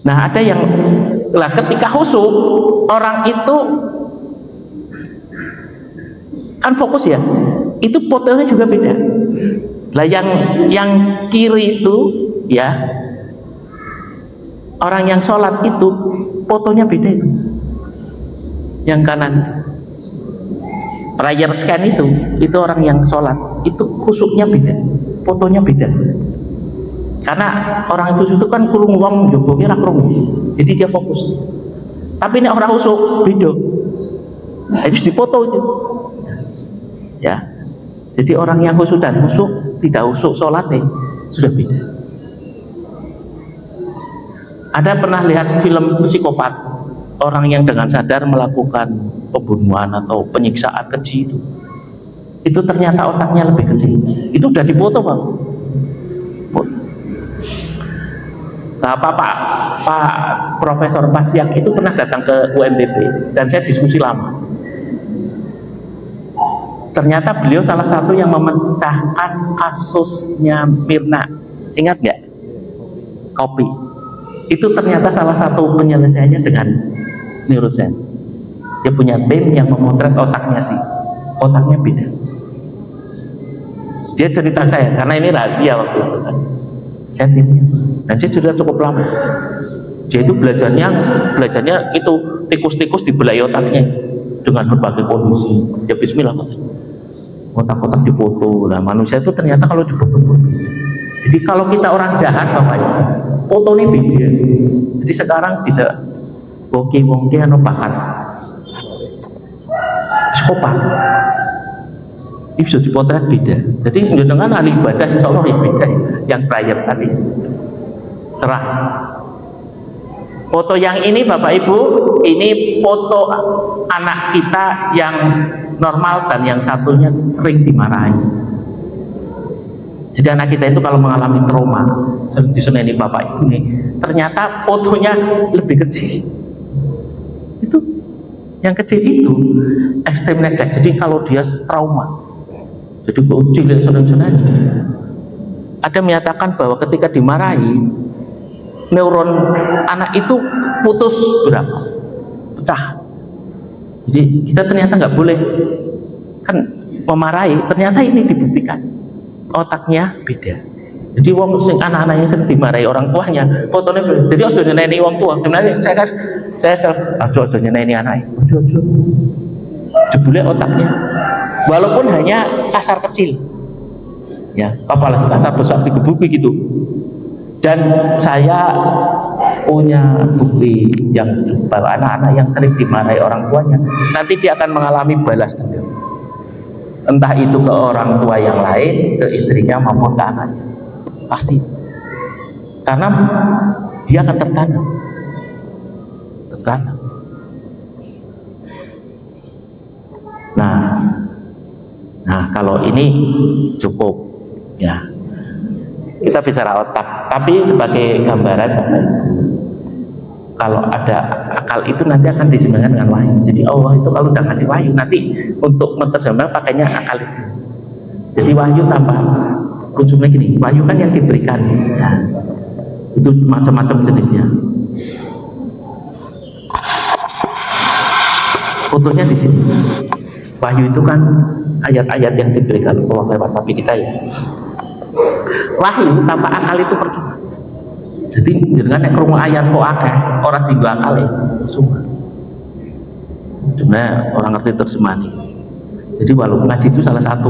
Nah ada yang ketika khusyuk orang itu kan fokus ya, itu fotonya juga beda. Lah yang kiri itu ya, orang yang sholat itu fotonya beda itu. Yang kanan prayer scan itu orang yang sholat itu khusyuknya beda, fotonya beda. Karena orang khusyuk itu kan kurung wong jogo kira kurung, jadi dia fokus. Tapi ini orang khusyuk beda, habis dipoto itu ya. Jadi orang yang khusyuk dan khusyuk tidak khusyuk sholatnya sudah beda. Ada pernah lihat film psikopat, orang yang dengan sadar melakukan pembunuhan atau penyiksaan keji itu ternyata otaknya lebih kecil. Itu udah dipoto Pak. Nah, Pak Profesor Pasyak itu pernah datang ke UMPP dan saya diskusi lama. Ternyata beliau salah satu yang memecahkan kasusnya Mirna. Ingat nggak? kopi. Itu ternyata salah satu penyelesaiannya dengan neuroscience. Dia punya tim yang memotret otaknya sih. Otaknya beda. Dia cerita saya, karena ini rahasia waktu itu kan. Saya timnya. Dan saya sudah cukup lama. Dia itu belajarnya itu tikus-tikus dibelai otaknya dengan berbagai kondisi. Ya bismillah katanya. Otak-otak difoto. Nah manusia itu ternyata kalau difoto. Jadi kalau kita orang jahat bapaknya, fotonya beda. Jadi sekarang bisa wongki atau bahkan psikopat. Ini bisa dipotret beda. Jadi dengan ahli ibadah insya Allah yang beda, yang private tadi cerah. Foto yang ini Bapak Ibu, ini foto anak kita yang normal dan yang satunya sering dimarahi. Jadi anak kita itu kalau mengalami trauma, sering diseneni Bapak ini, ternyata fotonya lebih kecil. Itu yang kecil itu ekstrem negatif. Jadi kalau dia trauma, jadi kecil sering-seneni. Ada menyatakan bahwa ketika dimarahi, neuron anak itu putus berapa? Pecah. Jadi kita ternyata nggak boleh kan memarahi. Ternyata ini dibuktikan otaknya beda. Jadi wong sing anak-anaknya sering dimarahi orang tuanya, fotonya beda. Jadi ojo nyeneni wong tua. Sebenarnya saya ojo nyeneni anaknya. Ojo. Jebule otaknya. Walaupun hanya kasar kecil. Ya, apalagi kasar besar digebuki gitu. Dan saya punya bukti yang bahwa anak-anak yang sering dimarahi orang tuanya nanti dia akan mengalami balas dendam, entah itu ke orang tua yang lain, ke istrinya maupun ke anaknya, pasti, karena dia akan tertanam. Nah kalau ini cukup ya. Kita bicara otak, tapi sebagai gambaran, kalau ada akal itu nanti akan disembangkan dengan wahyu. Jadi Allah itu kalau udah ngasih wahyu, nanti untuk menerjemahkan pakainya akal itu. Jadi wahyu tanpa konsumnya gini, wahyu kan yang diberikan, ya, itu macam-macam jenisnya. Fotonya di sini. Wahyu itu kan ayat-ayat yang diberikan Allah lewat nabi kita ya. Wahyu tanpa akal itu percuma. Jadi jangan nek krungu ayat kok akeh ora dienggo akale percuma. Cuma orang ngerti terjemahane. Jadi walaupun ngaji itu salah satu.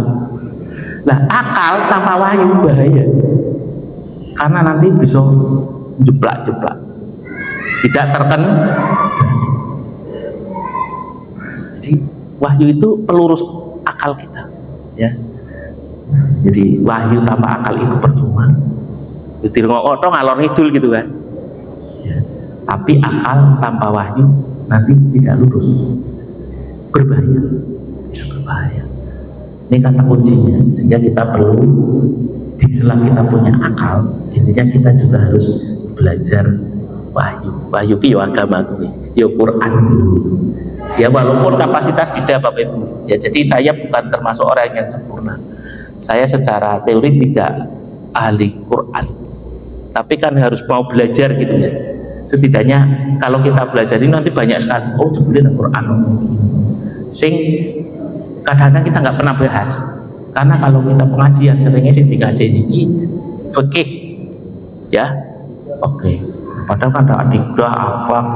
Nah, akal tanpa wahyu bahaya. Karena nanti bisa jeplak-jeplak. Tidak terkendali. Jadi wahyu itu pelurus akal kita, ya. Jadi wahyu tanpa akal itu percuma. Jadi ngokok ngalor ngidul gitu kan. Ya. Tapi akal tanpa wahyu nanti tidak lurus. Berbahaya. Bisa berbahaya. Ini kata kuncinya. Sehingga kita perlu di sela kita punya akal, intinya kita juga harus belajar wahyu. Wahyu itu ya agama gue, ya Quran. Ya walaupun kapasitas tidak Bapak Ibu. Ya jadi saya bukan termasuk orang yang sempurna. Saya secara teori tidak ahli Quran, tapi kan harus mau belajar gitu ya. Setidaknya kalau kita belajar ini nanti banyak sekali. Oh jebule Quran sing kadang-kadang kita nggak pernah bahas, karena kalau kita pengajian seringnya sih dikaji ini fikih ya, oke. Padahal kan ada adidah, akhlak,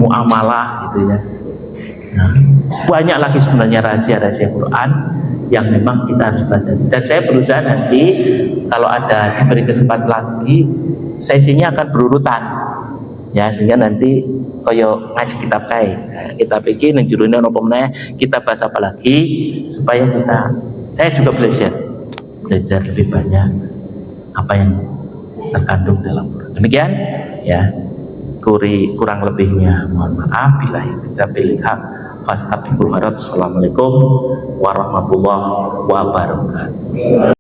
muamalah gitu ya. Nah, banyak lagi sebenarnya rahasia-rahasia Quran yang memang kita harus baca. Dan saya berusaha nanti kalau ada diberi kesempatan lagi, sesinya akan berurutan ya, sehingga nanti koyo ngaji kitab kae. Nah, kita pikir nang jurune ono pemeneh, kita bahas apa lagi supaya saya juga belajar lebih banyak apa yang terkandung dalam Quran. Demikian ya. Kurang lebihnya mohon maaf, bila bisa pilih hak fastabiqul khairat. Assalamualaikum warahmatullahi wabarakatuh.